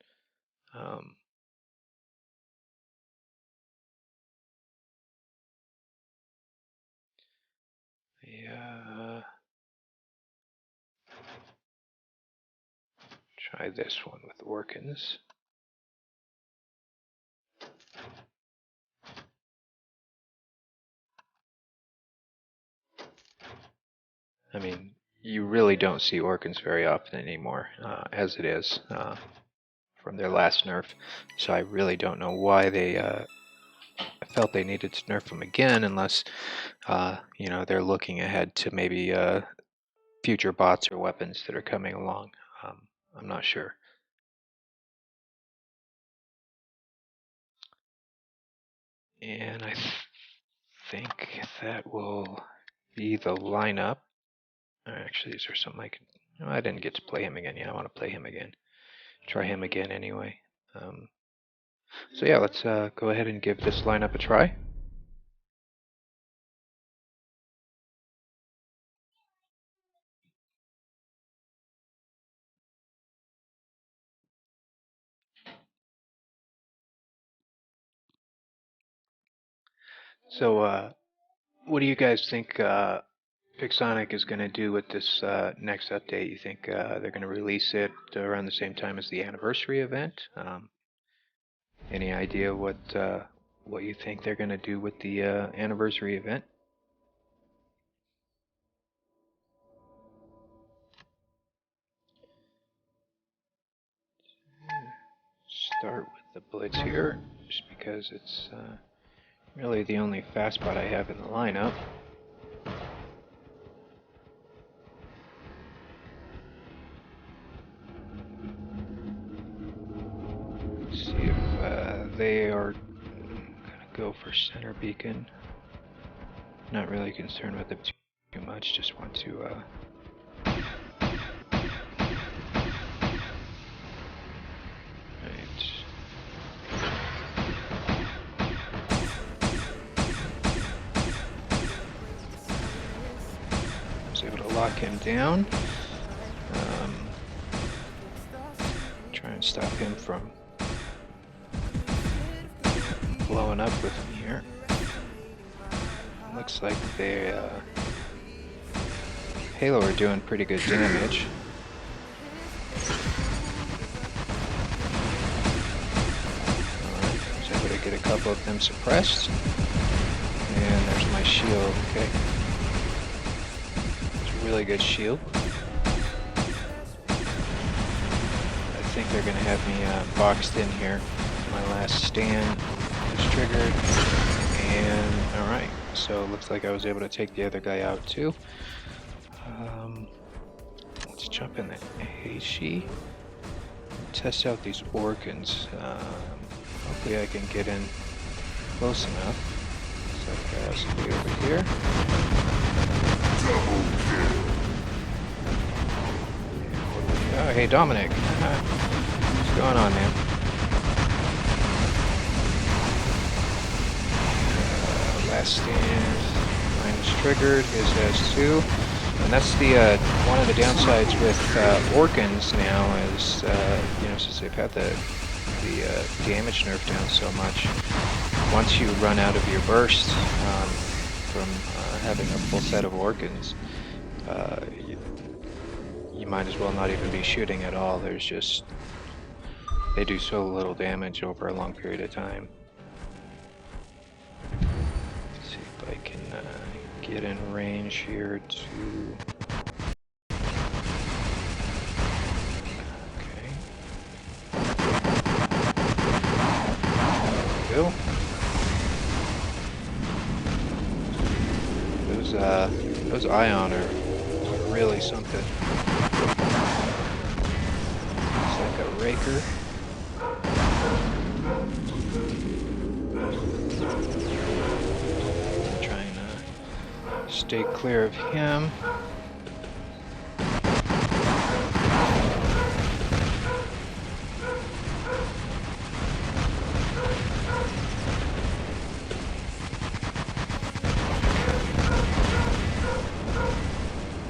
Yeah. Try this one with organs. I mean, you really don't see organs very often anymore, as it is from their last nerf. So I really don't know why they felt they needed to nerf them again, unless they're looking ahead to maybe future bots or weapons that are coming along. I'm not sure. And I think that will be the lineup. Actually, is there something I can... No, I didn't get to play him again. Yeah, I want to play him again. Try him again anyway. So yeah, let's go ahead and give this lineup a try. So what do you guys think Pixonic is going to do with this next update? You think they're going to release it around the same time as the anniversary event? Any idea what you think they're going to do with the anniversary event? Start with the Blitz here, just because it's really the only fast bot I have in the lineup. Let's see if they are gonna go for center beacon. Not really concerned with it too much, just want to lock him down. Try and stop him from blowing up with me here. Looks like they Halo are doing pretty good damage. couple of them suppressed. And there's my shield, okay. It's a really good shield. I think they're going to have me boxed in here. My last stand is triggered. And alright, so it looks like I was able to take the other guy out too. Let's jump in the HE. Test out these organs. Hopefully I can get in close enough. So that guy has to be over here. Oh, hey Dominic. What's going on, man? Last stand. Mine is triggered. His has too. And that's the one of the downsides with organs now is, you know, since they've had the damage nerf down so much, once you run out of your burst from having a full set of organs, you might as well not even be shooting at all. There's just, they do so little damage over a long period of time. Let's see if I can get in range here to... Okay. There we go. Those ion are really something. It's like a raker. Stay clear of him.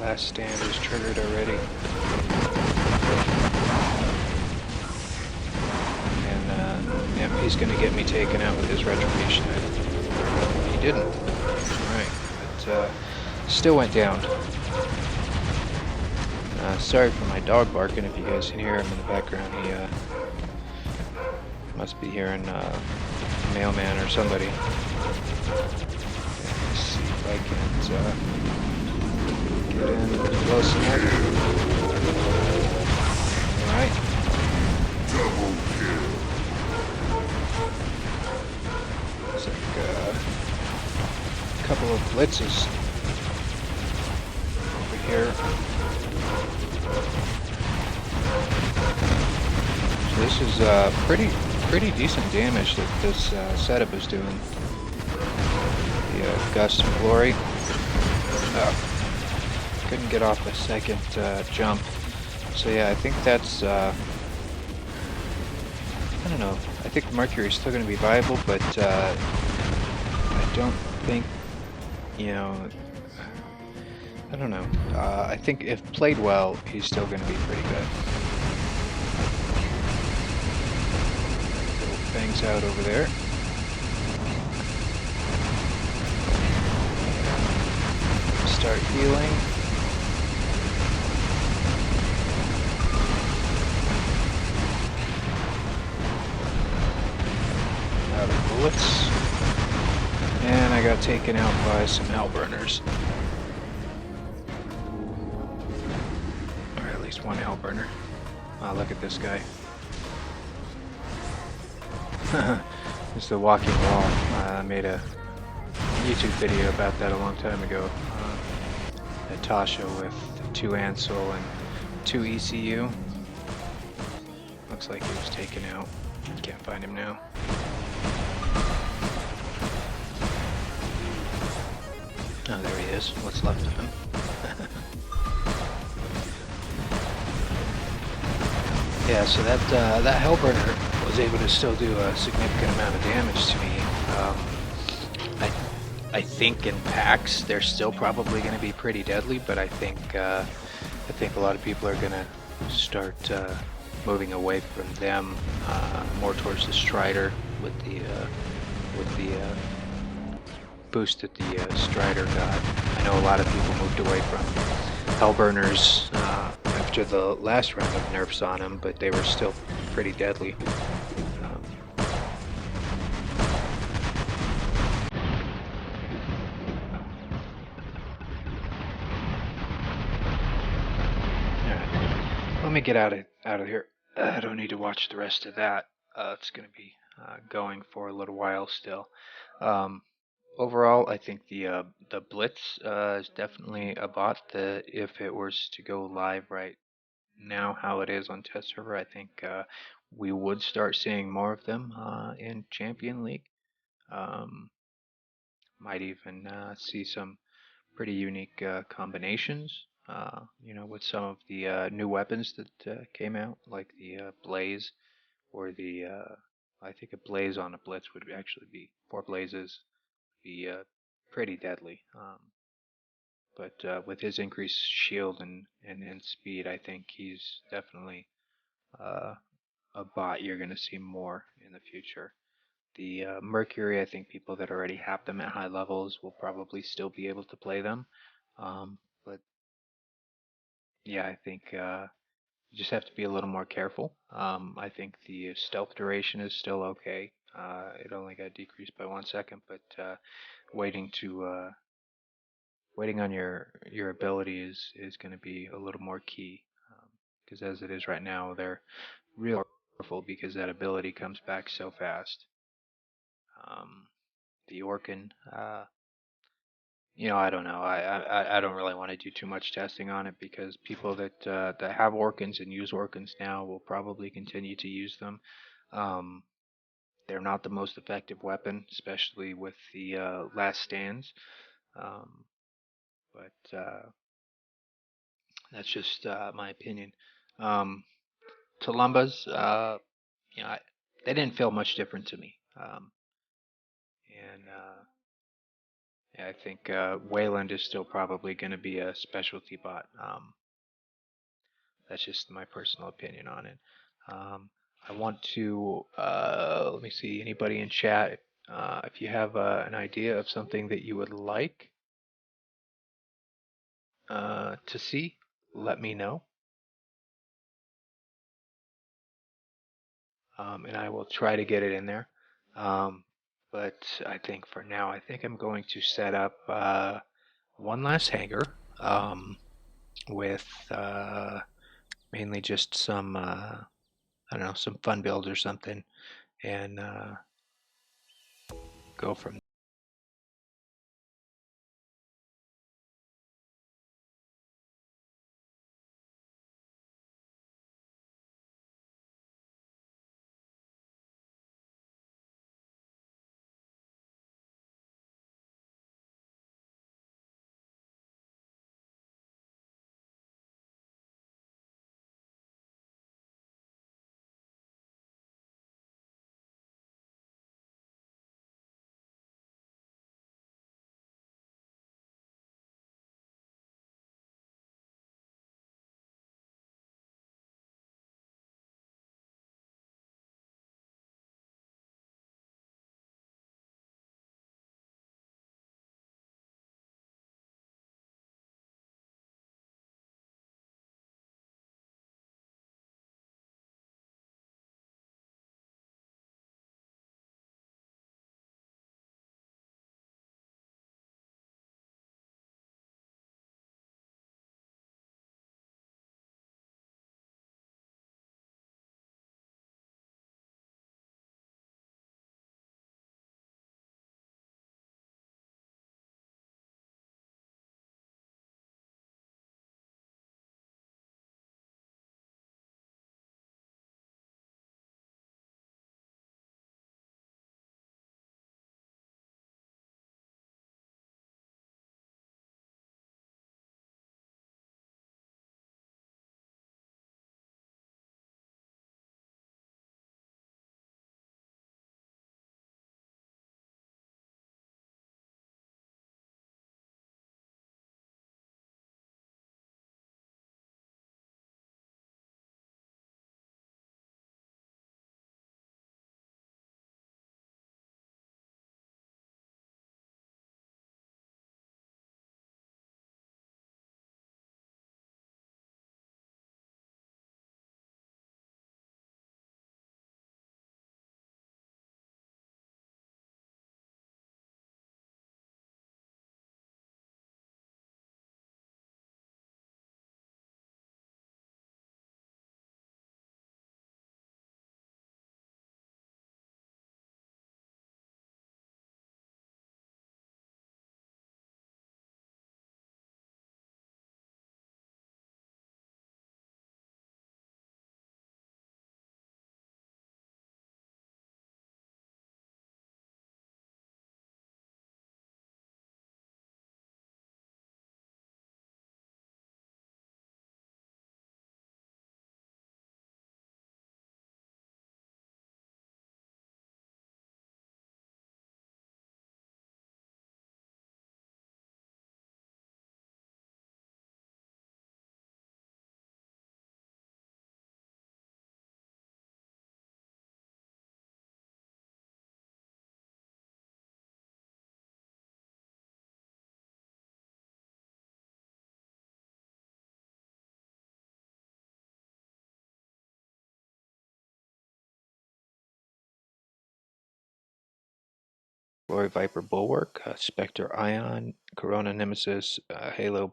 Last stand is triggered already. And yep, he's gonna get me taken out with his retribution. He didn't. Alright. Still went down. Sorry for my dog barking if you guys can hear him in the background. He must be hearing mailman or somebody. Let's see if I can get in close enough. Alright. Double kill. Looks like couple of blitzes over here. So this is pretty decent damage that this setup is doing. The Gust of Glory. Couldn't get off the second jump. So yeah, I think that's I don't know. I think Mercury is still going to be viable, but I don't think, you know, I don't know. I think if played well, he's still going to be pretty good. Little fangs out over there. Start healing. Out of bullets. And I got taken out by some hellburners. Or at least one hellburner. Oh, look at this guy. It's the walking wall. I made a YouTube video about that a long time ago. Natasha with 2 Ansel and 2 ECU. Looks like he was taken out. Can't find him now. Oh, there he is. What's left of him? Yeah, so that Hellburner was able to still do a significant amount of damage to me. I think in packs they're still probably going to be pretty deadly, but I think a lot of people are going to start moving away from them more towards the Strider with the boost that the Strider got. I know a lot of people moved away from Hellburners after the last round of nerfs on them, but they were still pretty deadly. let me get out of here. I don't need to watch the rest of that. It's going to be going for a little while still. Um, Overall, I think the Blitz is definitely a bot that if it was to go live right now, how it is on test server, I think we would start seeing more of them in Champion League. Um, might even see some pretty unique combinations. With some of the new weapons that came out, like the Blaze or the I think a Blaze on a Blitz would actually be 4 Blazes be pretty deadly. But with his increased shield and speed, I think he's definitely uh, a bot you're going to see more in the future. The Mercury, I think people that already have them at high levels will probably still be able to play them. But yeah, I think you just have to be a little more careful. I think the stealth duration is still okay. It only got decreased by 1 second, but waiting to waiting on your ability is going to be a little more key because as it is right now, they're real powerful because that ability comes back so fast. Um, the Orkin, I don't know. I don't really want to do too much testing on it because people that have Orkins and use Orkins now will probably continue to use them. Um, they're not the most effective weapon, especially with the last stands. Um, but that's just my opinion. Um, Tulumbas, they didn't feel much different to me. And yeah, I think Wayland is still probably going to be a specialty bot. That's just my personal opinion on it. Um, I want to let me see. Anybody in chat? If you have an idea of something that you would like to see, let me know. And I will try to get it in there. Um, but I think for now, I think I'm going to set up one last hangar with mainly just some, I don't know, some fun builds or something, and go from Glory Viper Bulwark, Spectre Ion, Corona Nemesis, Halo.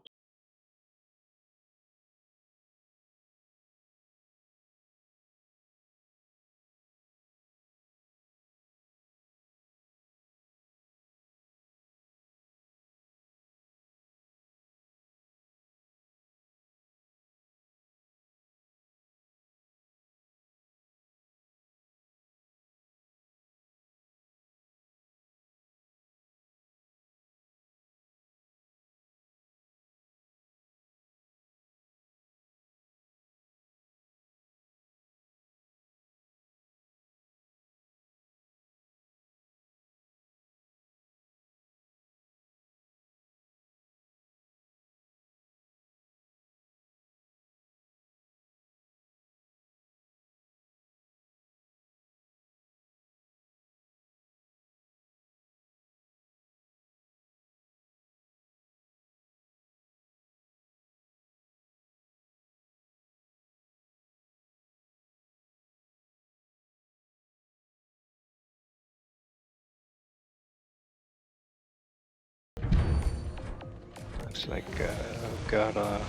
Looks like I've got a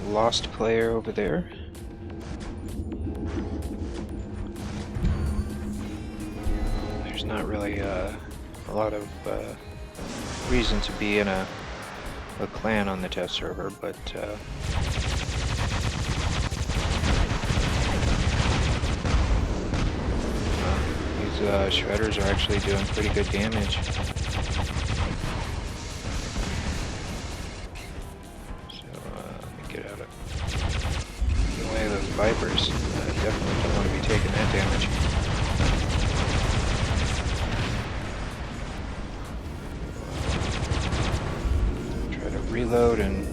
lost player over there. There's not really a lot of reason to be in a clan on the test server, but these shredders are actually doing pretty good damage. Vipers. Definitely don't want to be taking that damage. Try to reload and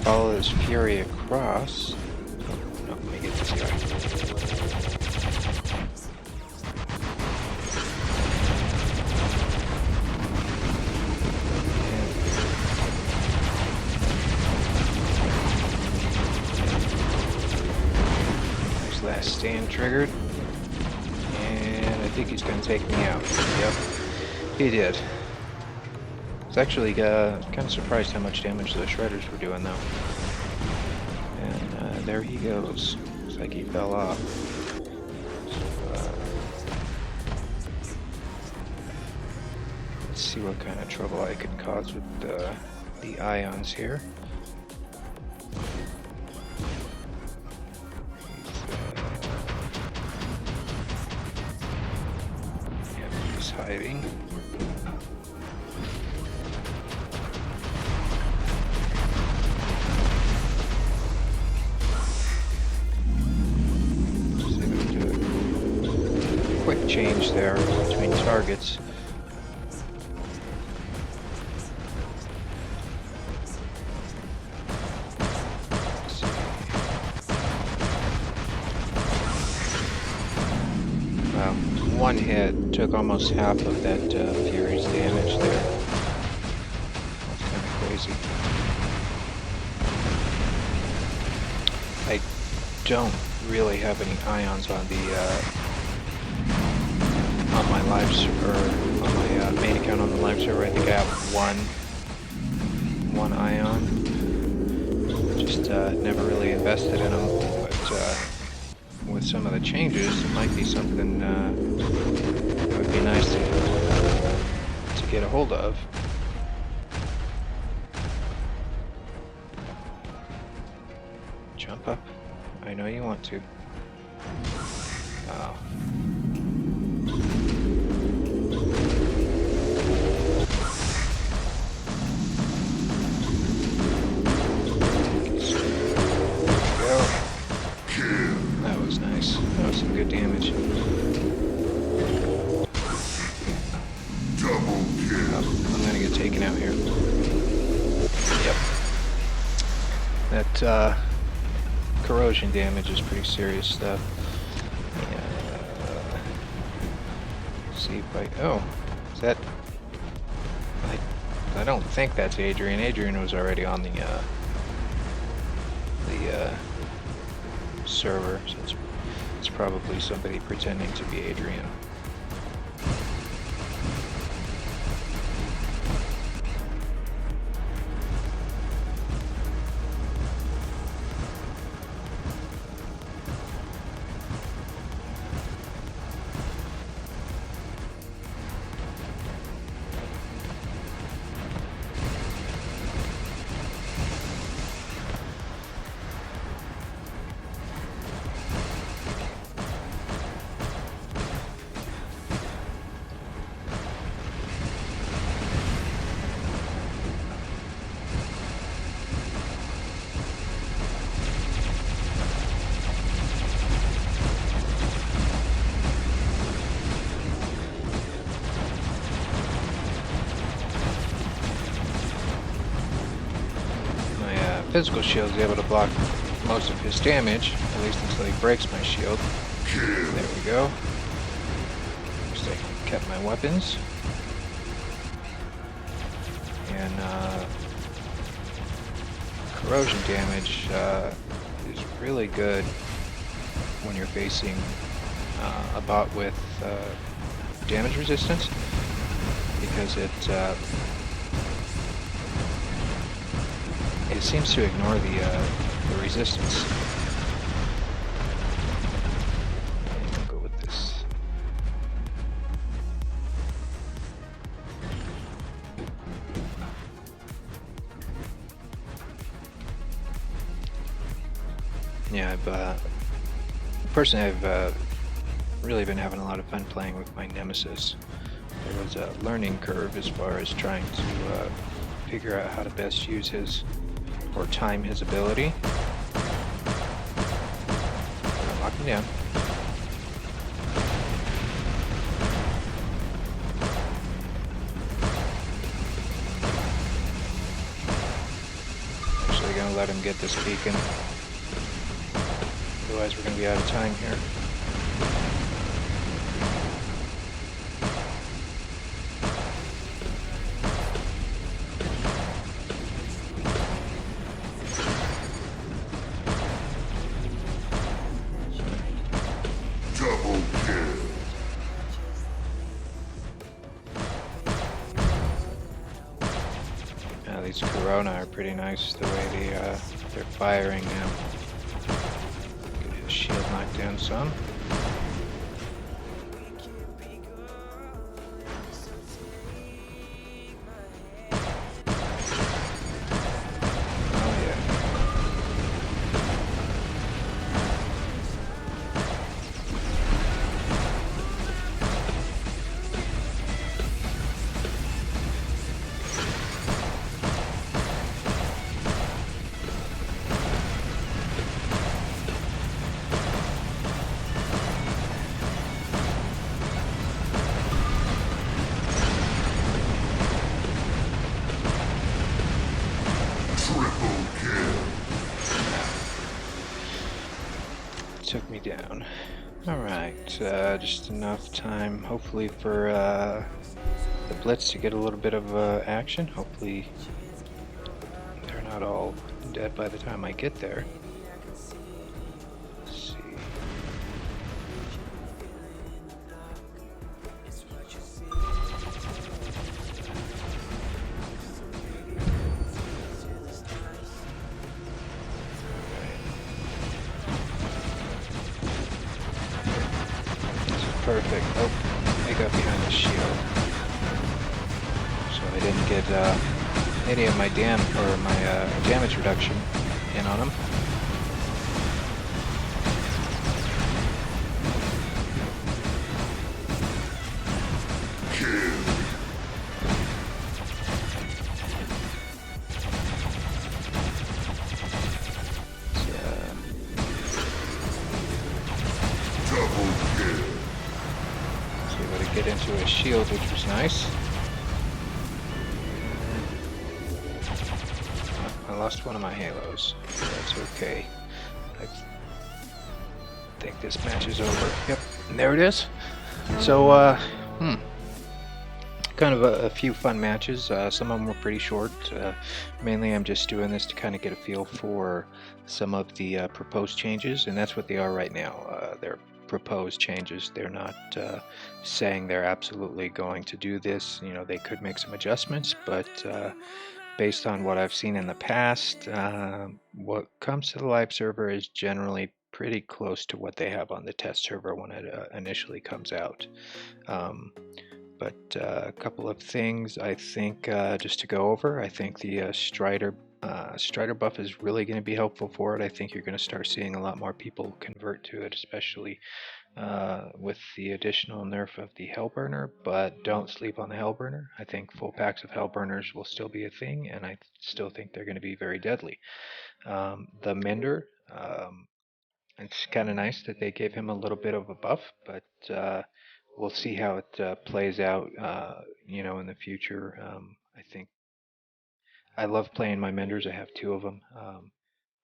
follow this fury across. Oh, no, let me get this guy. Last stand triggered, and I think he's going to take me out. Yep, he did. I was actually kind of surprised how much damage the shredders were doing, though. And there he goes. Looks like he fell off. So, let's see what kind of trouble I can cause with the ions here. Hiding. See if we do a quick change there between targets. One hit took almost half of that Fury's damage there. That's kind of crazy. I don't really have any ions on the on my live server, on my main account on the live server. I think I have one ion. Just never really invested in them, but. With some of the changes, it might be something that would be nice to get a hold of. Jump up. I know you want to. Oh. That was some good damage. Double kill. Oh, I'm gonna get taken out here. Yep. That corrosion damage is pretty serious stuff. Yeah. See if I. Oh, is that? I don't think that's Adrian. Adrian was already on the server, so it's probably somebody pretending to be Adrian. physical shield is able to block most of his damage, at least until he breaks my shield. There we go. Looks like I kept my weapons. And corrosion damage is really good when you're facing a bot with damage resistance, because it seems to ignore the resistance. I'll go with this. Yeah, personally I've really been having a lot of fun playing with my Nemesis. There was a learning curve as far as trying to figure out how to best use his, or time his ability. Lock him down. Actually gonna let him get this beacon. Otherwise we're gonna be out of time here. These Corona are pretty nice the way they're firing now. Get his shield knocked down some. Oh yeah. Took me down. Alright, just enough time, hopefully, for the Blitz to get a little bit of action. Hopefully they're not all dead by the time I get there. Let's see. Perfect. Oh, I got behind the shield, so I didn't get any of my damage reduction in on him. Get into his shield, which was nice. I lost one of my halos. That's okay. I think this match is over. Yep, and there it is. So, kind of a few fun matches. Some of them were pretty short. Mainly I'm just doing this to kind of get a feel for some of the proposed changes, and that's what they are right now. They're proposed changes. They're not saying they're absolutely going to do this. You know, they could make some adjustments, but based on what I've seen in the past, what comes to the live server is generally pretty close to what they have on the test server when it initially comes out. But a couple of things I think just to go over. I think the Strider buff is really going to be helpful for it. I think you're going to start seeing a lot more people convert to it, especially with the additional nerf of the Hellburner, but don't sleep on the Hellburner. I think full packs of Hellburners will still be a thing, and I still think they're going to be very deadly. The Mender, it's kind of nice that they gave him a little bit of a buff, but we'll see how it plays out, you know, in the future. I think I love playing my menders. I have two of them,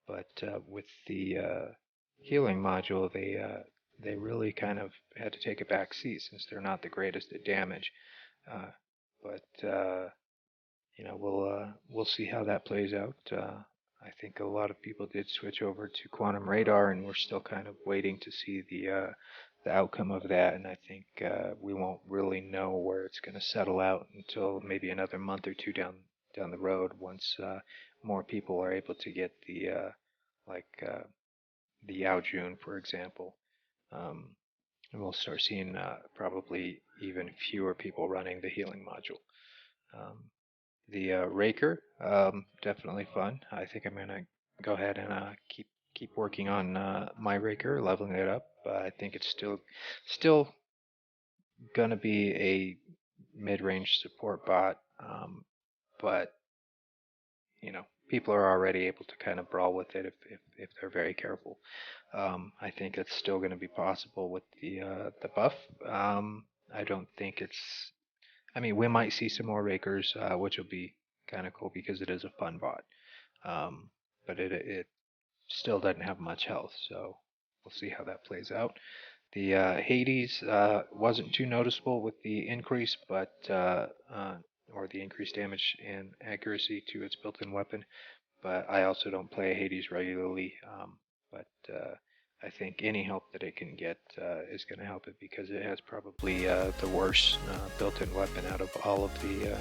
but with the healing module, they really kind of had to take a back seat since they're not the greatest at damage. Uh, but we'll see how that plays out. I think a lot of people did switch over to Quantum Radar, and we're still kind of waiting to see the outcome of that. And I think we won't really know where it's going to settle out until maybe another month or two down the road, once more people are able to get like the Yao Jun, for example. Um, and we'll start seeing probably even fewer people running the healing module. Um, the Raker, definitely fun. I think I'm gonna go ahead and keep working on my Raker, leveling it up. I think it's still gonna be a mid-range support bot, but people are already able to kind of brawl with it if they're very careful. I think it's still going to be possible with the buff. I don't think it's. I mean, we might see some more Rakers, which will be kind of cool because it is a fun bot. But it still doesn't have much health, so we'll see how that plays out. The Hades wasn't too noticeable with the increase, but or the increased damage and accuracy to its built-in weapon. But I also don't play Hades regularly. But I think any help that it can get is going to help it because it has probably the worst built-in weapon out of all of the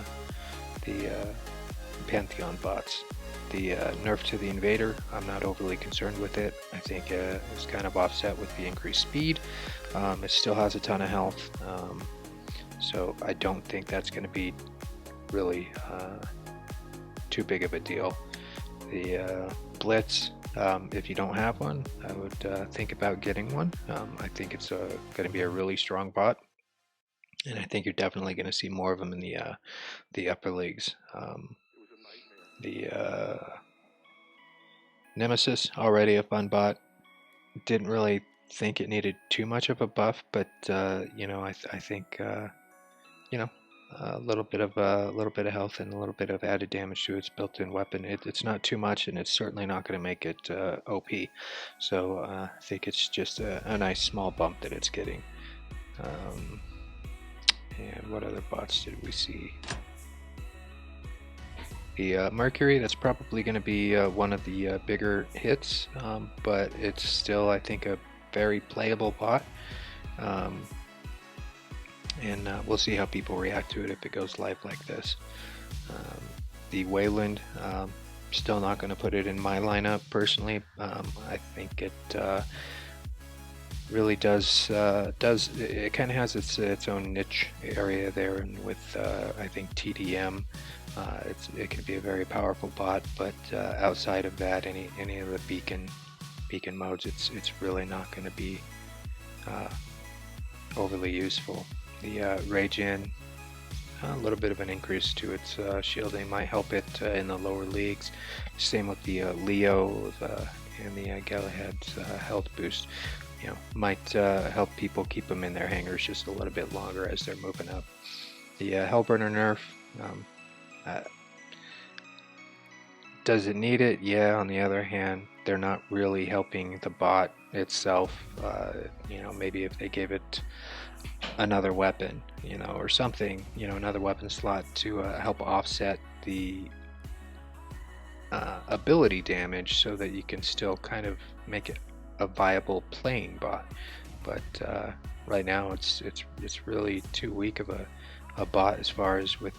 Pantheon bots. The nerf to the Invader, I'm not overly concerned with it. I think it's kind of offset with the increased speed. It still has a ton of health, so I don't think that's going to be really too big of a deal. The Blitz, if you don't have one, I would think about getting one. I think it's going to be a really strong bot, and I think you're definitely going to see more of them in the upper leagues. The Nemesis, already a fun bot. Didn't really think it needed too much of a buff, but I think a little bit of health and a little bit of added damage to its built-in weapon. It's not too much, and it's certainly not going to make it OP. So I think it's just a nice small bump that it's getting. And what other bots did we see? The Mercury, that's probably going to be one of the bigger hits, but it's still, I think, a very playable bot. And we'll see how people react to it if it goes live like this. The Wayland, still not going to put it in my lineup personally. I think it really does it kind of has its own niche area there, and with I think TDM, it can be a very powerful bot, but outside of that, any of the beacon modes, it's really not going to be overly useful. The Ragin, a little bit of an increase to its shielding might help it in the lower leagues. Same with the Leo and the Galahad's health boost. Might help people keep them in their hangars just a little bit longer as they're moving up. The Hellburner nerf, does it need it? Yeah. On the other hand, they're not really helping the bot itself. Maybe if they gave it another weapon, or something, another weapon slot to help offset the ability damage, so that you can still kind of make it a viable playing bot. But right now, it's really too weak of a bot as far as with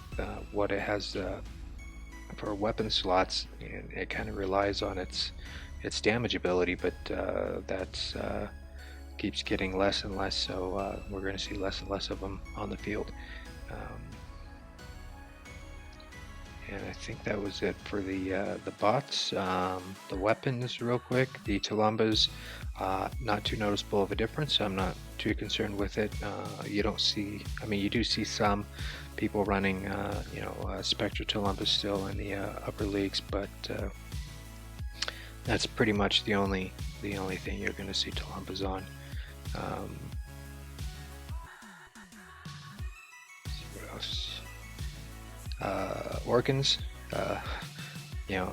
what it has for weapon slots, and it kind of relies on its damage ability, but that's keeps getting less and less, so we're going to see less and less of them on the field. And I think that was it for the bots. The weapons, real quick, the Talumbas, not too noticeable of a difference. I'm not too concerned with it. You do see some people running, Spectre Talumbas still in the upper leagues, but that's pretty much the only thing you're going to see Talumbas on. See what else? Organs.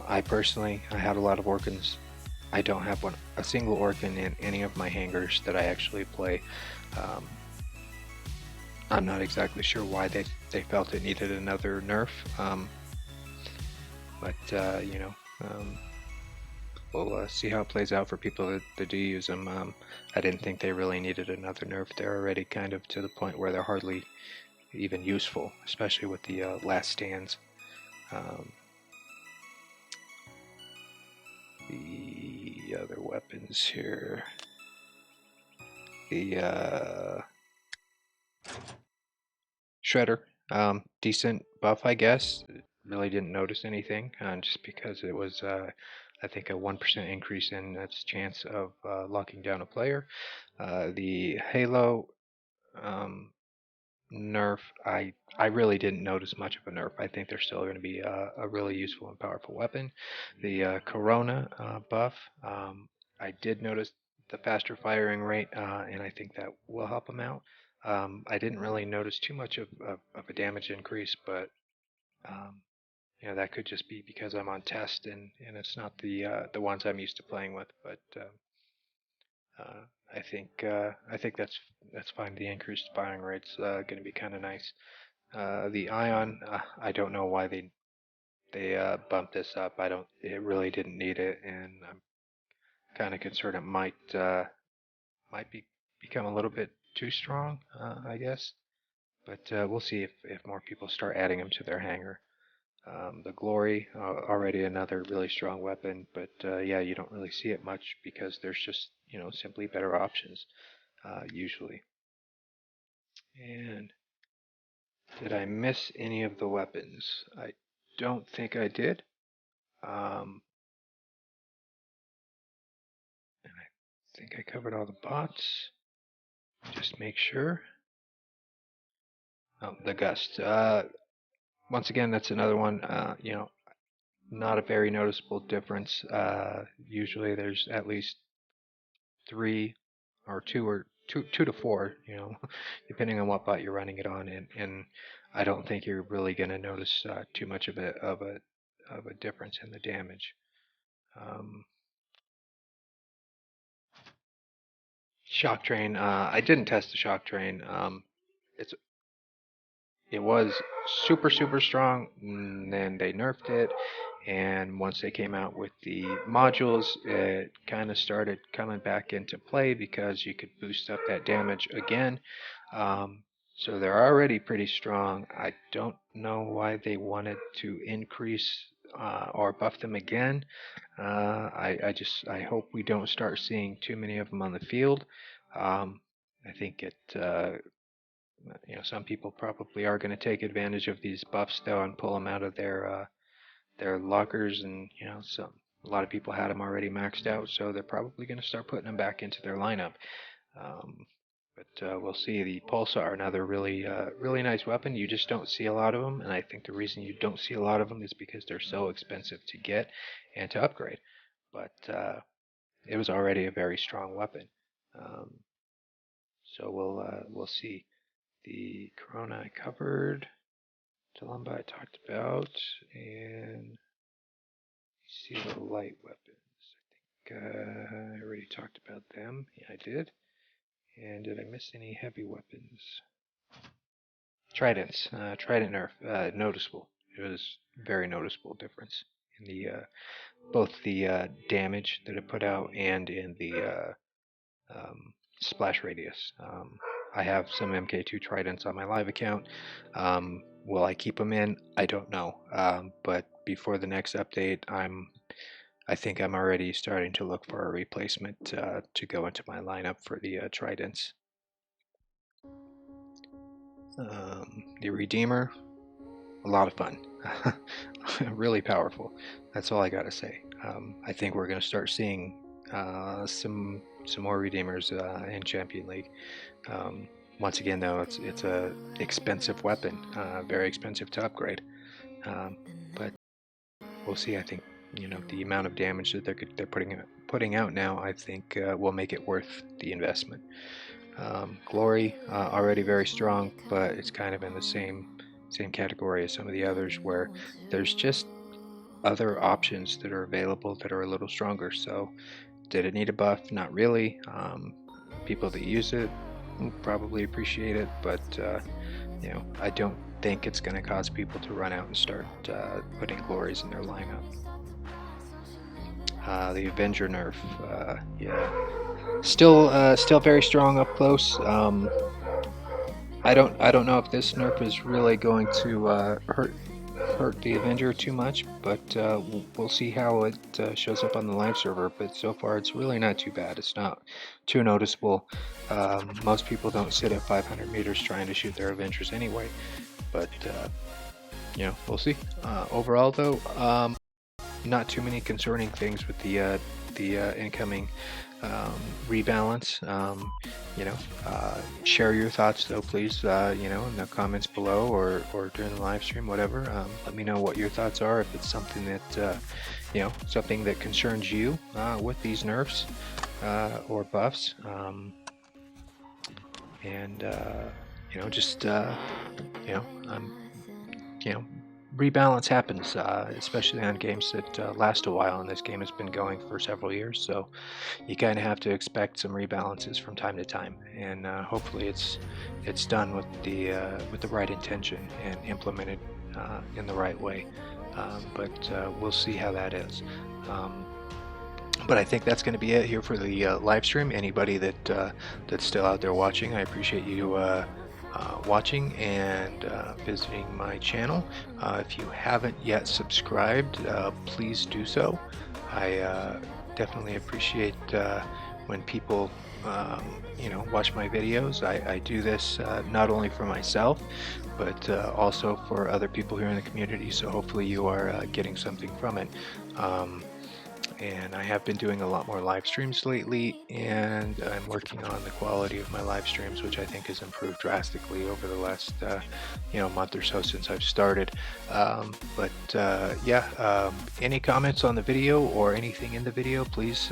I personally, I had a lot of Orkans. I don't have a single Orkan in any of my hangars that I actually play. Um, I'm not exactly sure why they felt it needed another nerf, but we'll see how it plays out for people that do use them. I didn't think they really needed another nerf. They're already kind of to the point where they're hardly even useful, especially with the last stands. The other weapons here. The Shredder, decent buff, I guess. Really didn't notice anything, just because it was, I think, a 1% increase in its chance of locking down a player. The Halo nerf, I really didn't notice much of a nerf. I think they're still going to be a really useful and powerful weapon. The Corona buff, I did notice the faster firing rate, and I think that will help them out. I didn't really notice too much of a damage increase, but um, that could just be because I'm on test and it's not the ones I'm used to playing with. But uh, I think that's fine. The increased firing rate's going to be kind of nice. The Ion, I don't know why they bumped this up. I don't. It really didn't need it, and I'm kind of concerned it might become a little bit too strong. I guess. But we'll see if more people start adding them to their hangar. The Glory, already another really strong weapon, but yeah, you don't really see it much because there's just simply better options usually. And did I miss any of the weapons? I don't think I did. Um, and I think I covered all the bots. Just make sure. Oh, the Gust. Once again, that's another one. Not a very noticeable difference. Usually, there's at least three or two to four, depending on what bot you're running it on, and I don't think you're really going to notice too much of a difference in the damage. Um, Shock Train, I didn't test the Shock Train. It's it was super strong, and then they nerfed it, and once they came out with the modules, it kind of started coming back into play because you could boost up that damage again. So they're already pretty strong. I don't know why they wanted to increase or buff them again. I hope we don't start seeing too many of them on the field. I think some people probably are going to take advantage of these buffs though and pull them out of their lockers, and a lot of people had them already maxed out, so they're probably going to start putting them back into their lineup. Um, but we'll see. The Pulsar, another really nice weapon. You just don't see a lot of them, and I think the reason you don't see a lot of them is because they're so expensive to get and to upgrade. But it was already a very strong weapon. Um, so we'll see. The Corona I covered. Talumba I talked about, and see the light weapons. I think I already talked about them. Yeah, I did. And did I miss any heavy weapons? Tridents. Trident nerf. Noticeable. It was very noticeable difference in the both the damage that it put out and in the splash radius. I have some MK2 Tridents on my live account. Will I keep them in? I don't know. But before the next update, I think I'm already starting to look for a replacement to go into my lineup for the Tridents. The Redeemer, a lot of fun. Really powerful. That's all I gotta say. I think we're gonna start seeing some more Redeemers in Champion League. Once again, though, it's a expensive weapon, very expensive to upgrade. But we'll see. I think the amount of damage that they're putting out now, I think will make it worth the investment. Glory, already very strong, but it's kind of in the same category as some of the others, where there's just other options that are available that are a little stronger. So did it need a buff? Not really. People that use it will probably appreciate it, but I don't think it's going to cause people to run out and start putting glories in their lineup. The Avenger nerf, yeah, still very strong up close. I don't know if this nerf is really going to hurt the Avenger too much, but we'll see how it shows up on the live server. But so far, it's really not too bad. It's not too noticeable. Most people don't sit at 500 meters trying to shoot their Avengers anyway. But we'll see. Overall, though, not too many concerning things with the incoming rebalance. Share your thoughts though, please. In the comments below or during the live stream, whatever. Let me know what your thoughts are. If it's something that something that concerns you with these nerfs or buffs, rebalance happens, especially on games that last a while, and this game has been going for several years, so you kind of have to expect some rebalances from time to time, and hopefully it's done with the right intention and implemented in the right way. But we'll see how that is. But I think that's going to be it here for the live stream. Anybody that's still out there watching, I appreciate you watching and visiting my channel. If you haven't yet subscribed, please do so. I definitely appreciate when people watch my videos. I do this not only for myself, but also for other people here in the community, so hopefully you are getting something from it. And I have been doing a lot more live streams lately, and I'm working on the quality of my live streams, which I think has improved drastically over the last month or so since I've started. Any comments on the video or anything in the video, please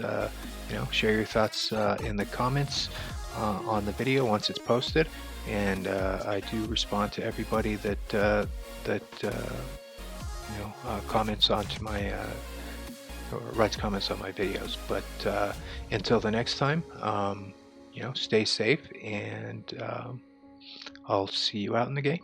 share your thoughts in the comments on the video once it's posted, and I do respond to everybody that comments onto my or writes comments on my videos. But until the next time, stay safe, and I'll see you out in the game.